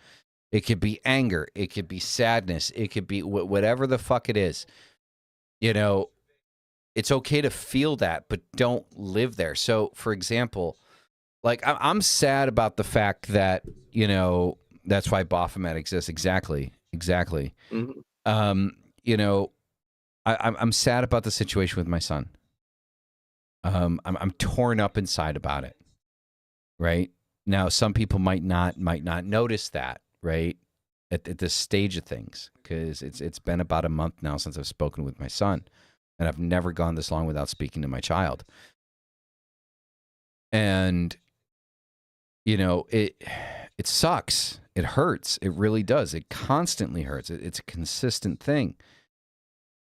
It could be anger. It could be sadness. It could be whatever the fuck it is. It's okay to feel that, but don't live there. So, for example, like I'm sad about the fact that that's why Baphomet exists. Exactly. Mm-hmm. I'm sad about the situation with my son. I'm torn up inside about it. Right now, some people might not notice that. Right at this stage of things, because it's been about a month now since I've spoken with my son, and I've never gone this long without speaking to my child. And it sucks. It hurts. It really does. It constantly hurts. It's a consistent thing.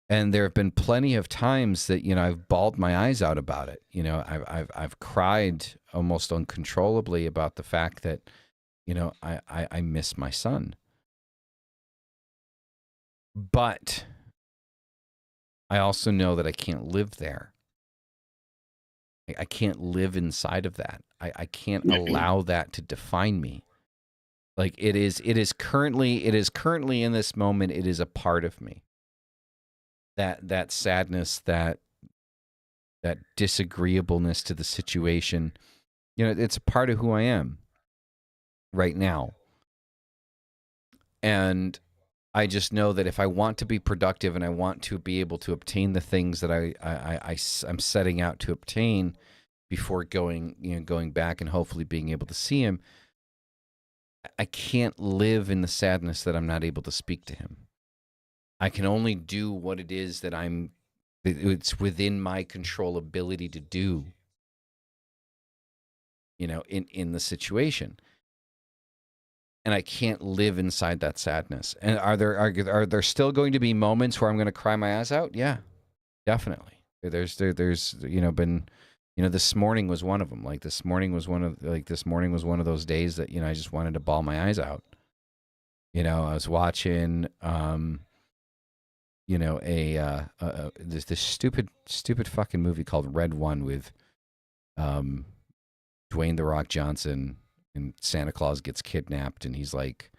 And there have been plenty of times that I've bawled my eyes out about it. I've cried almost uncontrollably about the fact that I miss my son. But I also know that I can't live there. I can't live inside of that. I can't allow that to define me. Like it is currently in this moment, it is a part of me. That sadness, that disagreeableness to the situation, it's a part of who I am right now. And I just know that if I want to be productive and I want to be able to obtain the things that I'm setting out to obtain before going back and hopefully being able to see him, I can't live in the sadness that I'm not able to speak to him. I can only do what it is that it's within my controllability to do, in the situation. And I can't live inside that sadness. And are there still going to be moments where I'm going to cry my ass out? Yeah, definitely. There's been, this morning was one of them. This morning was one of those days that, I just wanted to bawl my eyes out. I was watching, this stupid fucking movie called Red One with, Dwayne "The Rock" Johnson, and Santa Claus gets kidnapped, and he's like,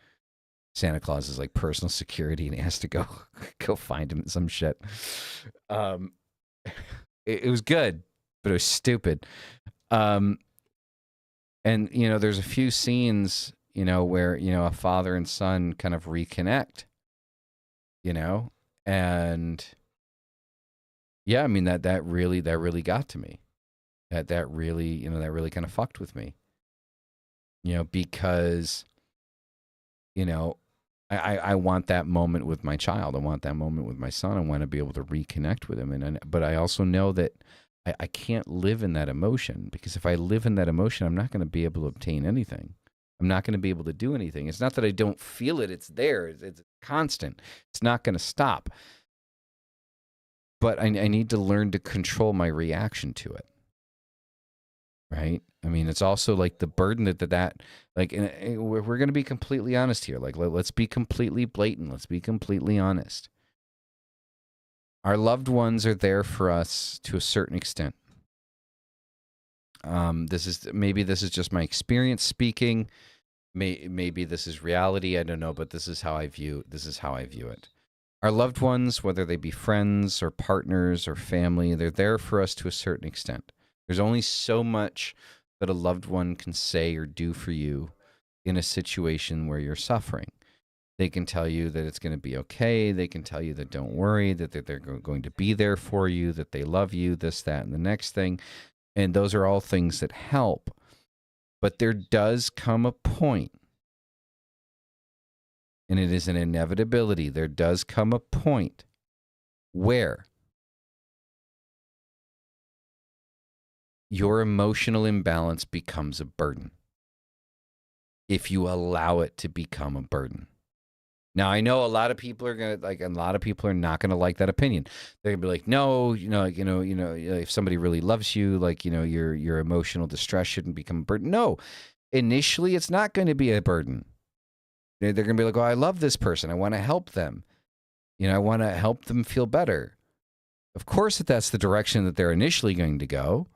Santa Claus is like personal security, and he has to go find him some shit. It was good, but it was stupid. And there's a few scenes, where a father and son kind of reconnect, and yeah, I mean that really got to me. That really kind of fucked with me. Because, I want that moment with my child. I want that moment with my son. I want to be able to reconnect with him. But I also know that I can't live in that emotion, because if I live in that emotion, I'm not going to be able to obtain anything. I'm not going to be able to do anything. It's not that I don't feel it. It's there. It's constant. It's not going to stop. But I need to learn to control my reaction to it. Right? I mean, it's also like the burden that like, we're going to be completely honest here. Like, let's be completely blatant. Let's be completely honest. Our loved ones are there for us to a certain extent. This is just my experience speaking. Maybe this is reality. I don't know, but this is how I view it. Our loved ones, whether they be friends or partners or family, they're there for us to a certain extent. There's only so much that a loved one can say or do for you in a situation where you're suffering. They can tell you that it's going to be okay. They can tell you that don't worry, that they're going to be there for you, that they love you, this, that, and the next thing. And those are all things that help. But there does come a point, and it is an inevitability, there does come a point where your emotional imbalance becomes a burden, if you allow it to become a burden. Now, I know a lot of people are not gonna like that opinion. They're gonna be like, no, if somebody really loves you, your emotional distress shouldn't become a burden. No, initially, it's not going to be a burden. They're gonna be like, oh, I love this person. I want to help them. I want to help them feel better. Of course, that's the direction that they're initially going to go.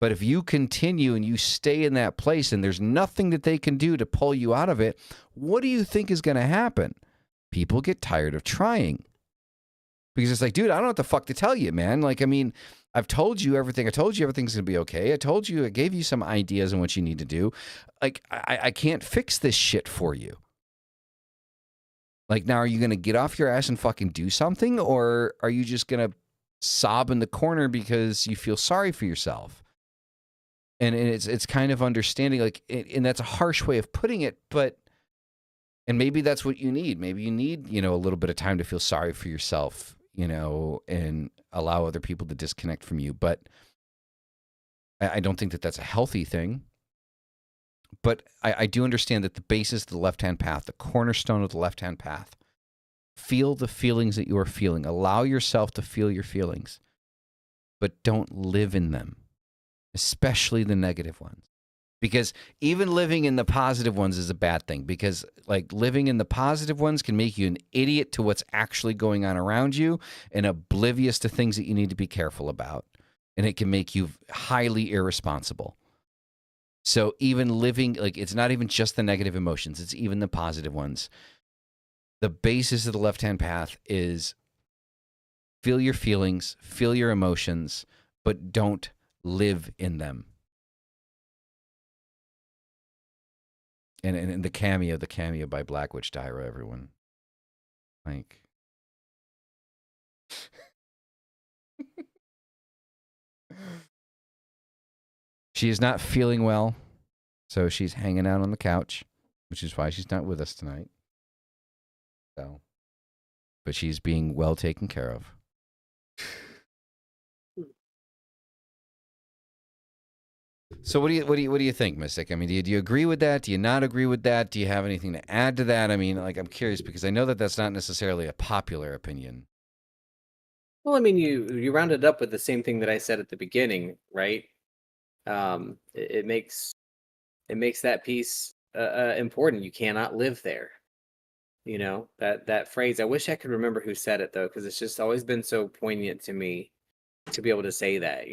But if you continue and you stay in that place and there's nothing that they can do to pull you out of it, what do you think is going to happen? People get tired of trying. Because it's like, dude, I don't know what the fuck to tell you, man. I've told you everything. I told you everything's going to be okay. I gave you some ideas on what you need to do. I can't fix this shit for you. Now, are you going to get off your ass and fucking do something? Or are you just going to sob in the corner because you feel sorry for yourself. And it's kind of understanding, like, and that's a harsh way of putting it, but, and maybe that's what you need. Maybe you need, a little bit of time to feel sorry for yourself, and allow other people to disconnect from you. But I don't think that that's a healthy thing. But I do understand that the basis of the left-hand path, the cornerstone of the left-hand path, feel the feelings that you are feeling. Allow yourself to feel your feelings, but don't live in them, especially the negative ones. Because even living in the positive ones is a bad thing, because like living in the positive ones can make you an idiot to what's actually going on around you and oblivious to things that you need to be careful about. And it can make you highly irresponsible. So even living, like, it's not even just the negative emotions, it's even the positive ones. The basis of the left-hand path is feel your feelings, feel your emotions, but don't live in them. And the cameo by Black Witch Dyra, everyone. Like, she is not feeling well, so she's hanging out on the couch, which is why she's not with us tonight. So, but she's being well taken care of. So what do you think, Mystic? I mean, do you agree with that? Do you not agree with that? Do you have anything to add to that? I mean, like, I'm curious because I know that that's not necessarily a popular opinion. Well, I mean, you rounded up with the same thing that I said at the beginning, right? It makes that piece important. You cannot live there. That phrase. I wish I could remember who said it though, because it's just always been so poignant to me to be able to say that.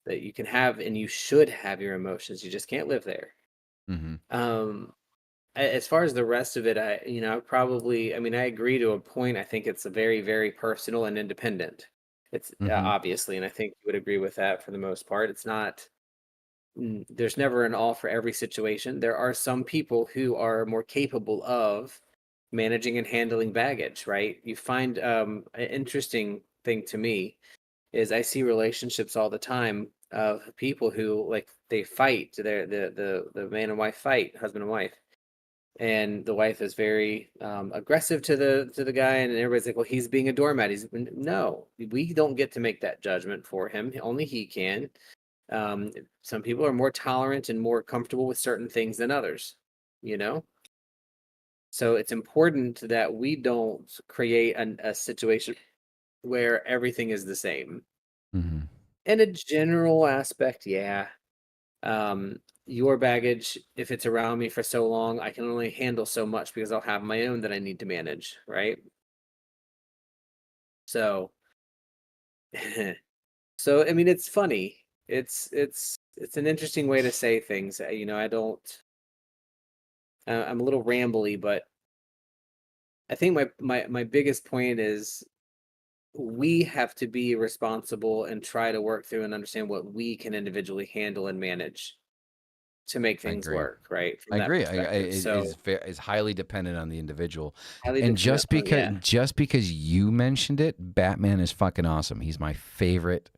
That you can have and you should have your emotions. You just can't live there. Mm-hmm. As far as the rest of it, I agree to a point. I think it's a very, very personal and independent. It's Mm-hmm. obviously, and I think you would agree with that for the most part. It's not, there's never an all for every situation. There are some people who are more capable of managing and handling baggage, right? You find an interesting thing to me is I see relationships all the time of people who like they fight, the man and wife fight, husband and wife, and the wife is very aggressive to the guy, and everybody's like, well, he's being a doormat. No, we don't get to make that judgment for him. Only he can. Some people are more tolerant and more comfortable with certain things than others, you know. So it's important that we don't create a situation where everything is the same. Mm-hmm. In a general aspect, yeah. Your baggage, if it's around me for so long, I can only handle so much because I'll have my own that I need to manage, right? So, so I mean, it's funny. It's an interesting way to say things. I don't. I'm a little rambly, but I think my biggest point is we have to be responsible and try to work through and understand what we can individually handle and manage to make I things agree. work, right? From I that agree. perspective. So Is highly dependent on the individual. highly And dependent on, yeah. just because you mentioned it, Batman is fucking awesome. He's my favorite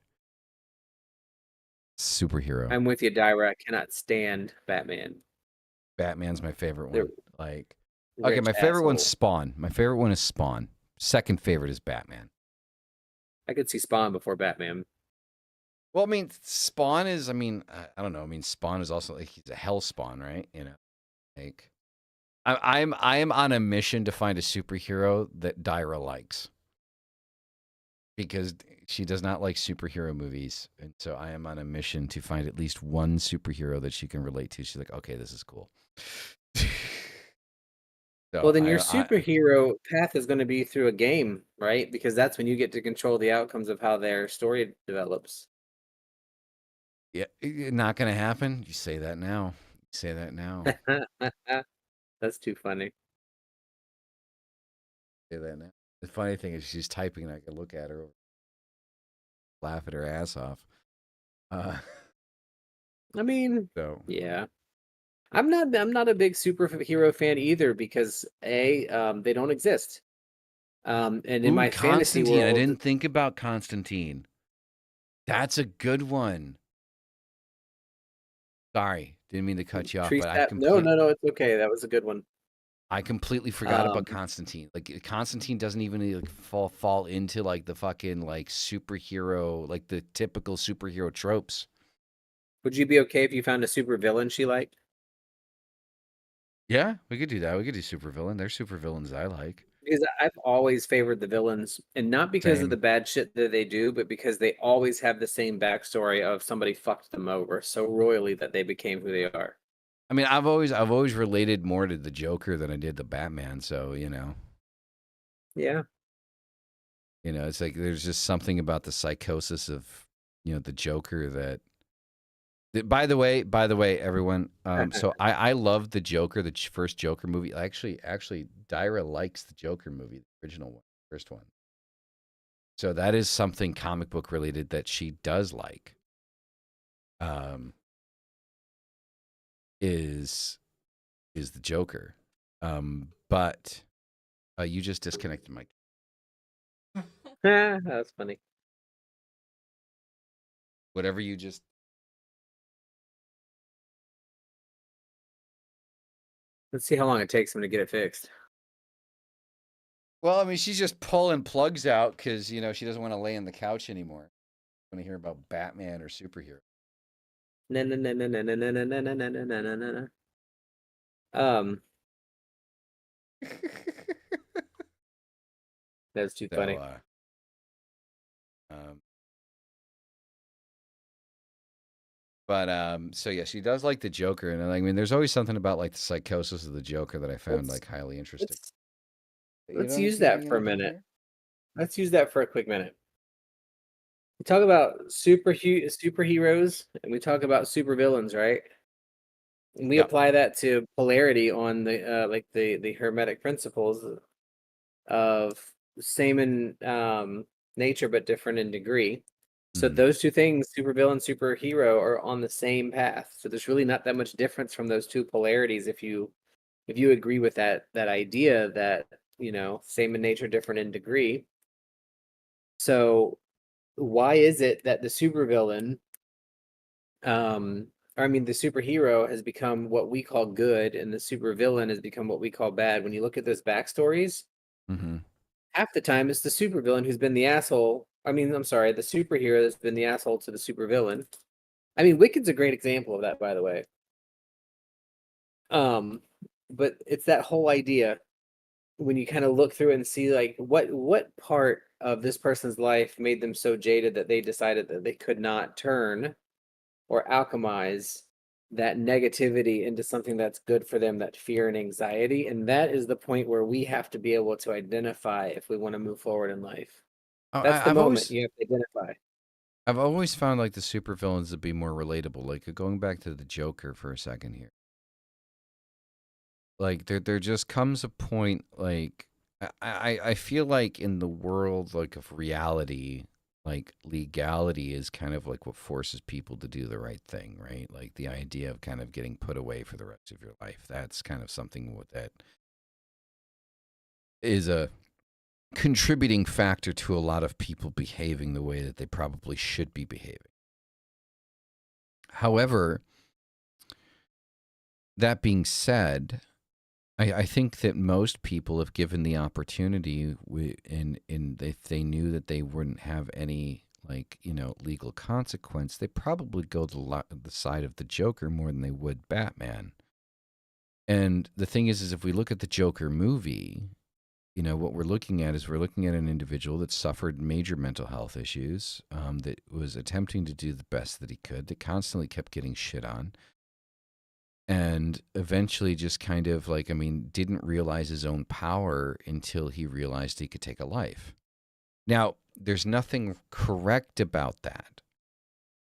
superhero. I'm with you, Dyra. I cannot stand Batman. Batman's my favorite The one. Like, okay, rich my favorite one's asshole. Spawn. My favorite one is Spawn. Second favorite is Batman. I could see Spawn before Batman. Well, I mean, Spawn is. I mean, I don't know. I mean, Spawn is also like he's a hell spawn, right? Like I'm on a mission to find a superhero that Dyra likes because she does not like superhero movies, and so I am on a mission to find at least one superhero that she can relate to. She's like, okay, this is cool. So Well, then your superhero path is going to be through a game, right? Because that's when you get to control the outcomes of how their story develops. yeah, not gonna happen. You say that now. You say that now. That's too funny. Say that now. The funny thing is, she's typing, and I can look at her, laugh at her ass off. I mean, So yeah. I'm not a big superhero fan either because they don't exist. And in Ooh, my fantasy Constantine. I world, didn't think about Constantine. That's a good one. Sorry, didn't mean to cut you off, but no, it's okay. That was a good one. I completely forgot about Constantine. Like Constantine doesn't even like fall into like the fucking like superhero, like the typical superhero tropes. Would you be okay if you found a super villain she liked? Yeah, we could do that. We could do supervillain. There's supervillains I like. Because I've always favored the villains, and not because of the Same. bad shit that they do, but because they always have the same backstory of somebody fucked them over so royally that they became who they are. I mean, I've always related more to the Joker than I did the Batman. So Yeah. it's like there's just something about the psychosis of the Joker that. By the way, everyone. So I love the Joker, the first Joker movie. Actually, Dyra likes the Joker movie, the original one, first one. So that is something comic book related that she does like. Is the Joker, but you just disconnected my. That's funny. Whatever you just. Let's see how long it takes him to get it fixed. Well, I mean, she's just pulling plugs out because she doesn't want to lay on the couch anymore. Want to hear about Batman or superhero. No, no, no, no, no, no, no, no, no, no, no, no, no, no, no. That's too funny. So yeah, she does like the Joker, and I mean, there's always something about like the psychosis of the Joker that I found like highly interesting. Let's use that for a minute. Let's use that for a quick minute. We talk about superheroes, and we talk about supervillains, right? And we apply that to polarity on the like the Hermetic principles of same in nature but different in degree. So those two things, supervillain, superhero, are on the same path. So there's really not that much difference from those two polarities if you agree with that idea that, same in nature, different in degree. So why is it that the supervillain the superhero has become what we call good and the supervillain has become what we call bad? When you look at those backstories, half the time it's the supervillain who's been the asshole. I mean, I'm sorry, the superhero that's been the asshole to the supervillain. I mean, Wicked's a great example of that, by the way. But it's that whole idea when you kind of look through it and see like what part of this person's life made them so jaded that they decided that they could not turn or alchemize that negativity into something that's good for them, that fear and anxiety. And that is the point where we have to be able to identify if we want to move forward in life. That's the moment you have to identify. I've always found like the supervillains to be more relatable. Like going back to the Joker for a second here. Like there just comes a point like I feel like in the world like of reality, like legality is kind of like what forces people to do the right thing, right? Like the idea of kind of getting put away for the rest of your life. That's kind of something that is a contributing factor to a lot of people behaving the way that they probably should be behaving. However, that being said, I think that most people, if given the opportunity, if they knew that they wouldn't have any legal consequence, they probably go to the side of the Joker more than they would Batman. And the thing is if we look at the Joker movie, what we're looking at is an individual that suffered major mental health issues, that was attempting to do the best that he could, that constantly kept getting shit on. And eventually just kind of didn't realize his own power until he realized he could take a life. Now, there's nothing correct about that,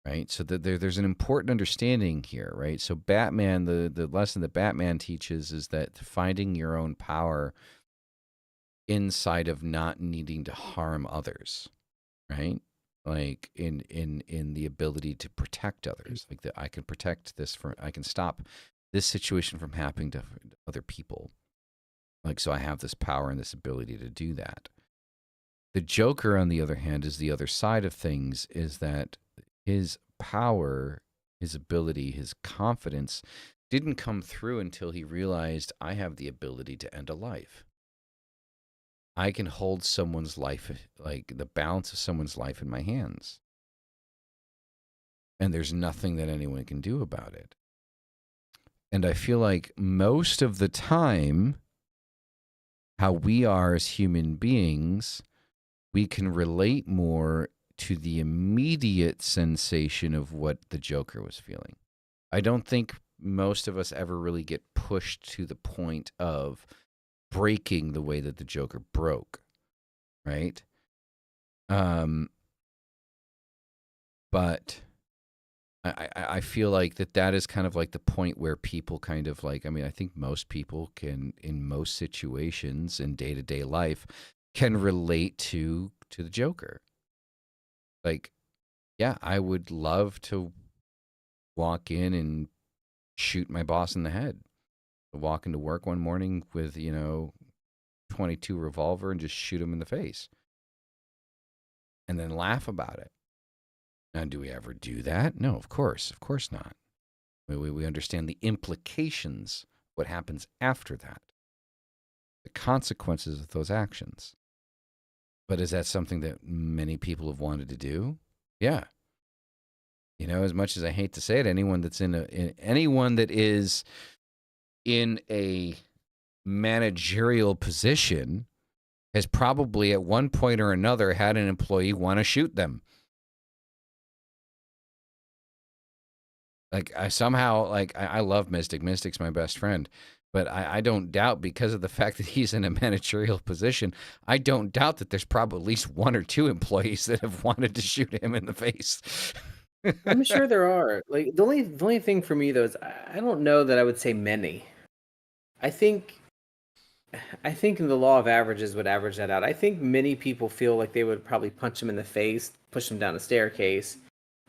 right? So there's an important understanding here, right? So Batman, the lesson that Batman teaches is that finding your own power inside of not needing to harm others, right? Like in the ability to protect others, like that I can protect this I can stop this situation from happening to other people. Like, so I have this power and this ability to do that. The Joker, on the other hand, is the other side of things, is that his power, his ability, his confidence didn't come through until he realized I have the ability to end a life. I can hold someone's life, like the balance of someone's life in my hands. And there's nothing that anyone can do about it. And I feel like most of the time, how we are as human beings, we can relate more to the immediate sensation of what the Joker was feeling. I don't think most of us ever really get pushed to the point of breaking the way that the Joker broke, right? But I feel like that is kind of like the point where people kind of like, I mean, I think most people can, in most situations in day-to-day life, can relate to the Joker. Like, yeah, I would love to walk in and shoot my boss in the head. Walk into work one morning with, 22 revolver and just shoot him in the face. And then laugh about it. Now, do we ever do that? No, of course not. We understand the implications, what happens after that, the consequences of those actions. But is that something that many people have wanted to do? Yeah. As much as I hate to say it, anyone that is in a managerial position has probably at one point or another had an employee want to shoot them. Like I love Mystic. Mystic's my best friend. But I don't doubt, because of the fact that he's in a managerial position, I don't doubt that there's probably at least one or two employees that have wanted to shoot him in the face. I'm sure there are. Like the only thing for me though is I don't know that I would say many. I think in the law of averages would average that out. I think many people feel like they would probably punch him in the face, push him down a staircase.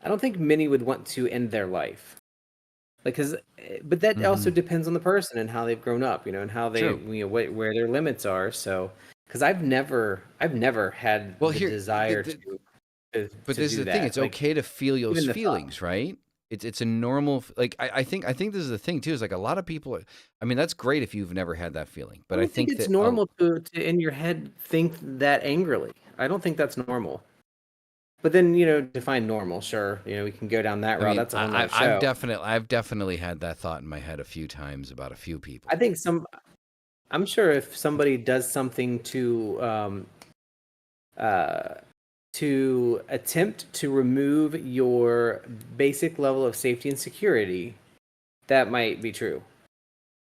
I don't think many would want to end their life. But that also depends on the person and how they've grown up, and how they, where their limits are. So, because I've never had the desire to but this is the thing. It's okay to feel those feelings, right? It's a normal, like, I think this is the thing too, is like a lot of people, I mean, that's great if you've never had that feeling, but I think it's normal to in your head think that angrily. I don't think that's normal. But then, define normal, sure. We can go down that route. That's a whole nother show. I've definitely had that thought in my head a few times about a few people. I think I'm sure if somebody does something to attempt to remove your basic level of safety and security, that might be true.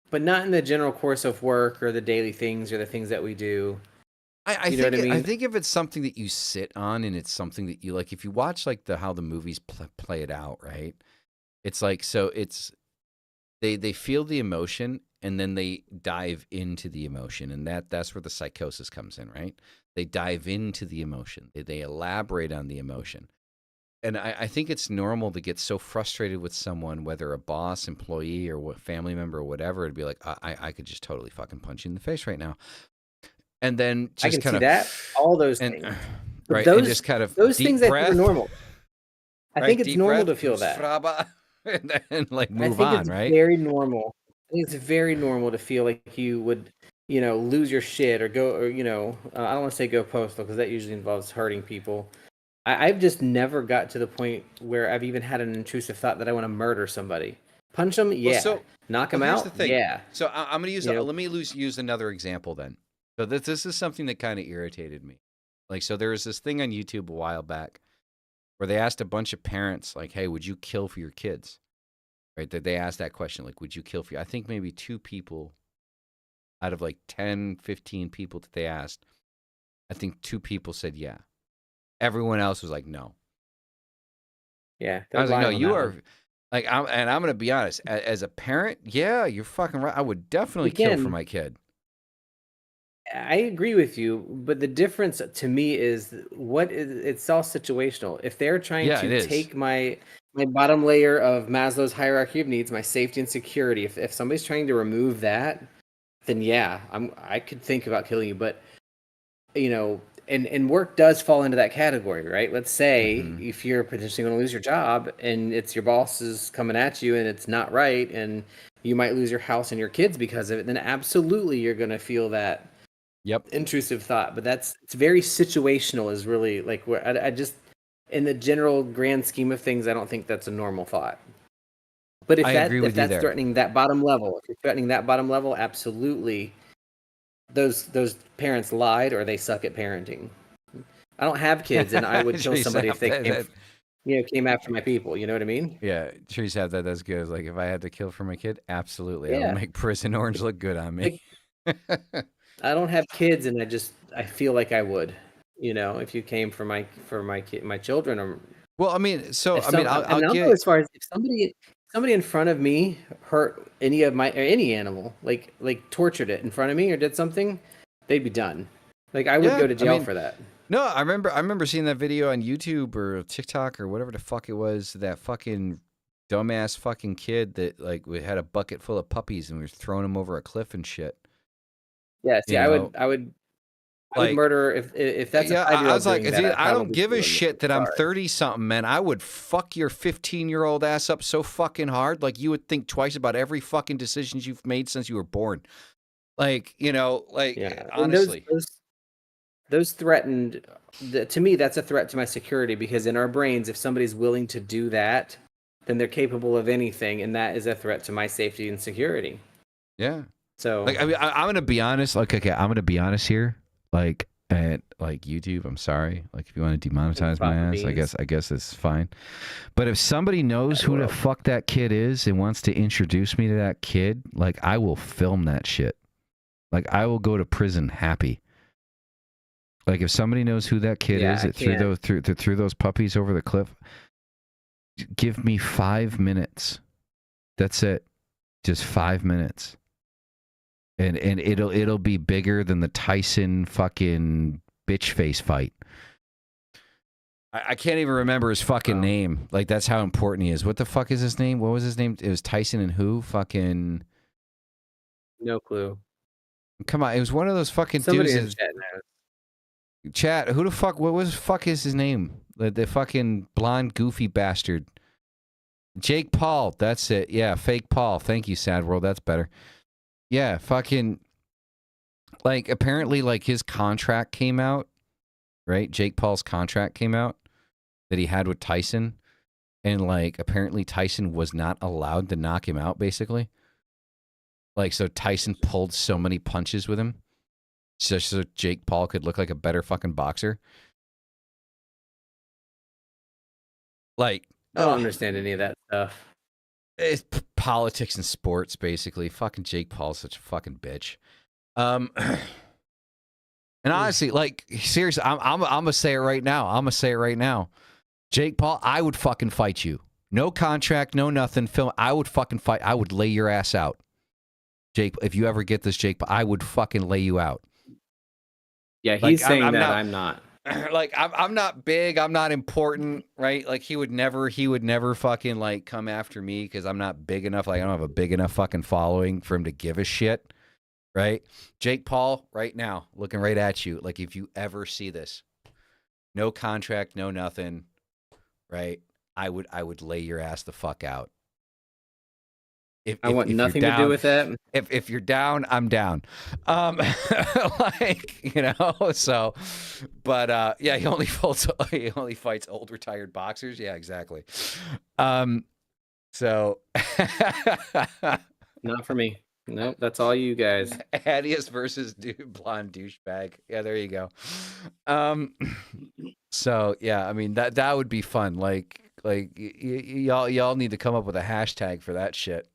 But not in the general course of work or the daily things or the things that we do. I think if it's something that you sit on and it's something that you like, if you watch like how the movies play it out, right? It's like, so it's, they feel the emotion and then they dive into the emotion, and that's where the psychosis comes in, right? They dive into the emotion. They elaborate on the emotion. And I think it's normal to get so frustrated with someone, whether a boss, employee, or family member or whatever, it'd be like, I could just totally fucking punch you in the face right now. And then just I can kind see that, all those things. Right, those, and just kind of those deep things breath, I think are normal. I right? think it's Deep normal breath, to feel that. and then like move I think on, it's right? very normal. I think it's very normal to feel like you would, lose your shit or go, or I don't want to say go postal because that usually involves hurting people. I've just never got to the point where I've even had an intrusive thought that I want to murder somebody. Punch them, yeah. Well, Knock them here's out, the thing. yeah. So I'm going to use. Let me use another example then. So this is something that kind of irritated me. Like, so there was this thing on YouTube a while back where they asked a bunch of parents, like, "Hey, would you kill for your kids?" Right? They asked that question, like, "Would you kill for?" I think maybe 2 people out of like 10, 15 people that they asked, I think 2 people said yeah. Everyone else was like, no. Yeah, I was like, no, you are like, I'm going to be honest. As a parent, yeah, you're fucking right. I would definitely kill for my kid. I agree with you, but the difference to me is it's all situational. If they're trying to take my bottom layer of Maslow's hierarchy of needs, my safety and security, if somebody's trying to remove that, then yeah, I could think about killing you. But and work does fall into that category, right? Let's say Mhm. if you're potentially going to lose your job and it's your boss is coming at you and it's not right, and you might lose your house and your kids because of it, then absolutely you're going to feel that Yep. intrusive thought. But it's very situational, is really like where I just, in the general grand scheme of things, I don't think that's a normal thought. But I agree with if you that's there. threatening that bottom level, if you're threatening that bottom level, absolutely, those parents lied or they suck at parenting. I don't have kids, and I would kill Trees somebody if have they that. came after my people. You know what I mean? Yeah, trees have that. That's good. Like if I had to kill for my kid, absolutely, I would Yeah. make prison orange look good on me. Like, I don't have kids, and I feel like I would. If you came for my children, or Well, I mean, so if I mean, some, I'll and I'll go get. as far as if somebody in front of me hurt any of my or any animal, like tortured it in front of me or did something, they'd be done. Like I would Yeah, go to I jail mean, for that. no, I remember seeing that video on YouTube or TikTok or whatever the fuck it was. That fucking dumbass fucking kid that like we had a bucket full of puppies and we were throwing them over a cliff and shit. Yeah, see, You know, I would like murder if that's a yeah, I 5-year-old was like, doing that. I'd I don't probably give kill a him. shit that I'm Sorry. 30 something, man. I would fuck your 15-year-old ass up so fucking hard. Like you would think twice about every fucking decisions you've made since you were born. Like, Yeah, and honestly. those threatened. To me, that's a threat to my security, because in our brains, if somebody's willing to do that, then they're capable of anything, and that is a threat to my safety and security. Yeah. So Like, I mean, I'm gonna be honest. Like, okay, I'm gonna be honest here. Like, at like YouTube, I'm sorry. Like, if you want to demonetize my Papa ass, beans. I guess it's fine. But if somebody knows I who the will. fuck that kid is and wants to introduce me to that kid, like, I will film that shit. Like, I will go to prison happy. Like, if somebody knows who that kid Yeah, is I that threw can't. those puppies over the cliff, give me 5 minutes. That's it. Just 5 minutes. And it'll be bigger than the Tyson fucking bitch face fight. I can't even remember his fucking name. Like, that's how important he is. What the fuck is his name? What was his name? It was Tyson and who? Fucking No clue. come on! It was one of those fucking Somebody dudes. in chat knows. Chat. Who the fuck? What was fuck is his name? The fucking blonde goofy bastard. Jake Paul. That's it. Yeah, fake Paul. Thank you, Sad World. That's better. Yeah, fucking. Like, apparently, like his contract came out, right? Jake Paul's contract came out that he had with Tyson, and like apparently Tyson was not allowed to knock him out. Basically, like so Tyson pulled so many punches with him, so Jake Paul could look like a better fucking boxer. Like, I don't understand any of that stuff. It's politics and sports, basically. Fucking Jake Paul's such a fucking bitch. And honestly, like, seriously, I'm gonna say it right now. Jake Paul, I would fucking fight you. No contract, no nothing. Film. I would fucking fight. I would lay your ass out, Jake. If you ever get this, Jake, I would fucking lay you out. Yeah, he's Like, saying I'm that. not, I'm not. like I'm not big, I'm not important, right? Like he would never fucking like come after me because I'm not big enough. Like I don't have a big enough fucking following for him to give a shit, right? Jake Paul, right now, looking right at you. Like if you ever see this, no contract, no nothing, right? I would lay your ass the fuck out. I want If you're nothing to do down, with that. if you're down, I'm down. Like, so, but yeah, he only fights old retired boxers. Yeah, exactly. So Not for me. Nope, that's all you guys. Adius versus blonde douchebag. Yeah, there you go. So yeah, I mean that would be fun. Like y'all need to come up with a hashtag for that shit.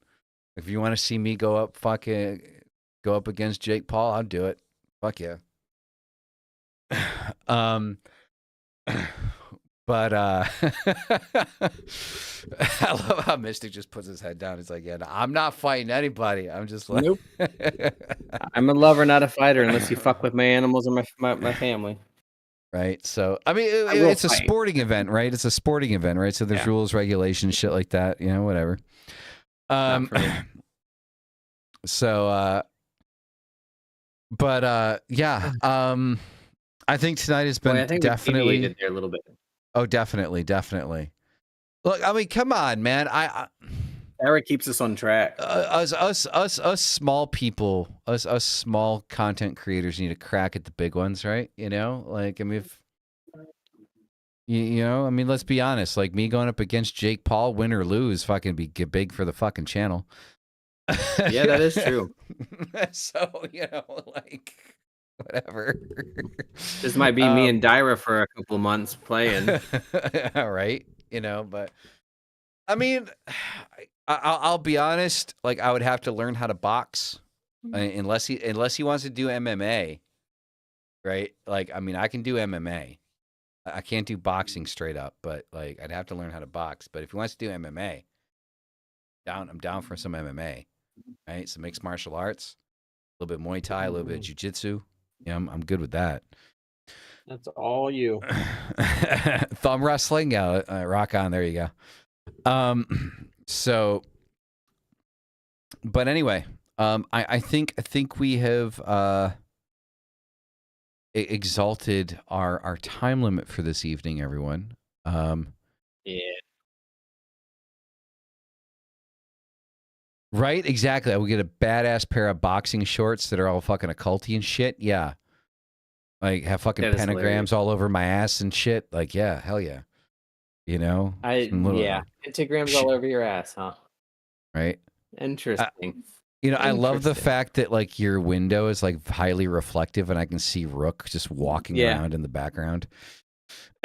If you want to see me go up against Jake Paul, I'll do it. Fuck yeah. But I love how Mystic just puts his head down. He's like, yeah, no, I'm not fighting anybody. I'm just like, Nope. I'm a lover, not a fighter, unless you fuck with my animals or my family. Right. So, I mean, it's a sporting event, right? It's a sporting event, right? So there's rules, regulations, shit like that, whatever. So, but yeah, I think tonight has Boy, been I think we definitely. deviated there a little bit. Oh, definitely. Look, I mean, come on, man. Eric keeps us on track. Us small people, us small content creators need to crack at the big ones, right? You know, like I mean, if you know, I mean, let's be honest. Like me going up against Jake Paul, win or lose, fucking get big for the fucking channel. Yeah, that is true. So you know, like whatever. This might be me and Dyra for a couple months playing. All right, you know, but I mean, I'll be honest. Like I would have to learn how to box, unless he wants to do MMA, right? Like I mean, I can do MMA. I can't do boxing straight up, but like I'd have to learn how to box. But if he wants to do MMA, I'm down for some MMA, right? Some mixed martial arts, a little bit Muay Thai, a little bit of jiu-jitsu. Yeah, I'm good with that. That's all you. Thumb wrestling, yeah, rock on. There you go. So, but anyway, I think we have exalted our time limit for this evening, everyone. Yeah. Right, exactly. I would get a badass pair of boxing shorts that are all fucking occulty and shit. Yeah, like have fucking That is pentagrams hilarious. all over my ass and shit. Like, yeah, hell yeah. You know, some little- Yeah. Pentagrams all over your ass, huh? right. Interesting. You know, I love the Interesting. fact that like your window is like highly reflective, and I can see Rook just walking Yeah. around in the background.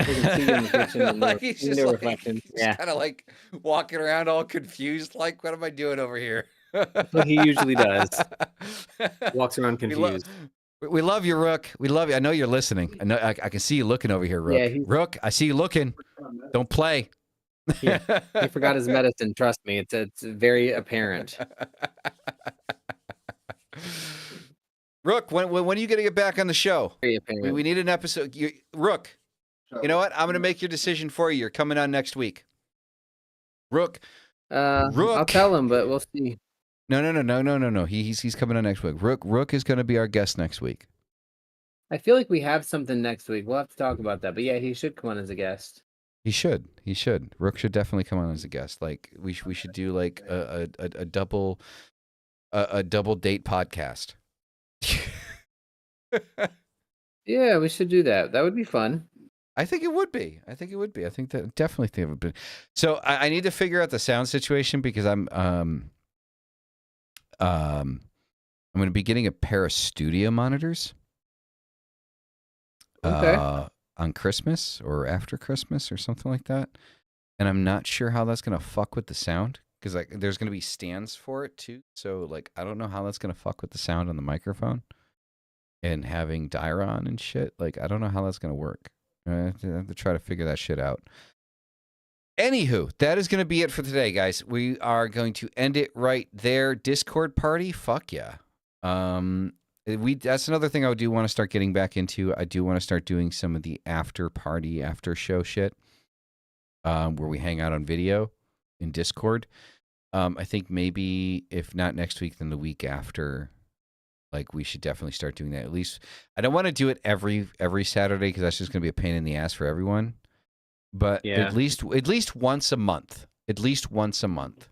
You can see you in the kitchen and Like, the he's window just like, reflection. he's Yeah. kind of like walking around all confused. Like, what am I doing over here? Like he usually does. Walks around We lo- confused. We love you, Rook. We love you. I know you're listening. I know. I can see you looking over here, Rook. Yeah, he's- Rook, I see you looking. Don't play. He forgot his medicine. Trust me, it's very apparent. Rook, when are you going to get back on the show? Very apparent. We need an episode. Rook, you know what? I'm going to make your decision for you. You're coming on next week. Rook. I'll Rook. tell him, but we'll see. No. He's coming on next week. Rook is going to be our guest next week. I feel like we have something next week. We'll have to talk about that. But yeah, he should come on as a guest. He should. Rook should definitely come on as a guest. Like we should do like a double date podcast. Yeah, we should do that. That would be fun. I think it would be. I think that definitely think it would be. So I need to figure out the sound situation because I'm going to be getting a pair of studio monitors. Okay. On Christmas or after Christmas or something like that, and I'm not sure how that's going to fuck with the sound because like there's going to be stands for it too. So like I don't know how that's going to fuck with the sound on the microphone. And having Dyra on and shit, like I don't know how that's going to work. I have to try to figure that shit out. Anywho, that is going to be it for today, guys. We are going to end it right there. Discord party, fuck yeah. That's another thing I do want to start getting back into. I do want to start doing some of the after party, after show shit, where we hang out on video in Discord. I think maybe if not next week, then the week after. Like we should definitely start doing that. At least I don't want to do it every Saturday because that's just going to be a pain in the ass for everyone. But Yeah. at least once a month. At least once a month.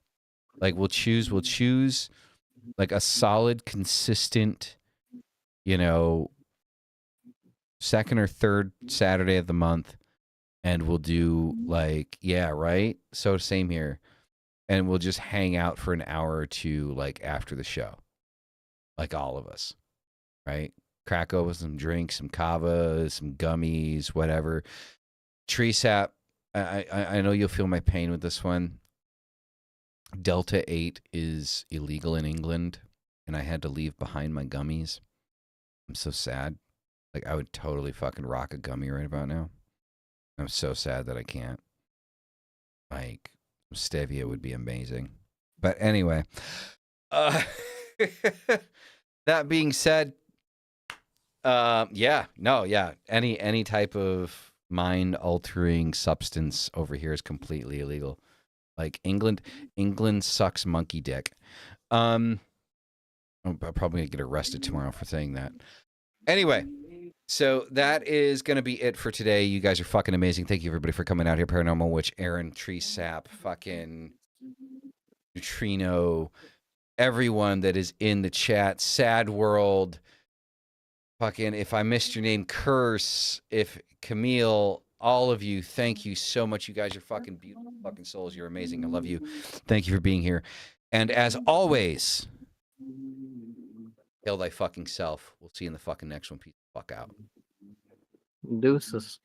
Like we'll choose like a solid, consistent, you know, second or third Saturday of the month, and we'll do like right. So same here, and we'll just hang out for an hour or two, like after the show. Like all of us, right? Crack open some drinks, some kava, some gummies, whatever. Tree sap. I know you'll feel my pain with this one. Delta 8 is illegal in England, and I had to leave behind my gummies. I'm so sad. Like I would totally fucking rock a gummy right about now. I'm so sad that I can't. Like stevia would be amazing. But anyway, that being said, any type of mind altering substance over here is completely illegal. Like England sucks monkey dick. I'm probably gonna get arrested tomorrow for saying that. Anyway, So that is going to be it for today. You guys are fucking amazing. Thank you, everybody, for coming out here. Paranormal Witch, Aaron, Tree Sap, fucking Neutrino, everyone that is in the chat. Sad World, fucking, if I missed your name, Curse, if Camille, all of you, thank you so much. You guys are fucking beautiful fucking souls. You're amazing. I love you. Thank you for being here. And as always, kill thy fucking self. We'll see you in the fucking next one. Peace the fuck out. Deuces.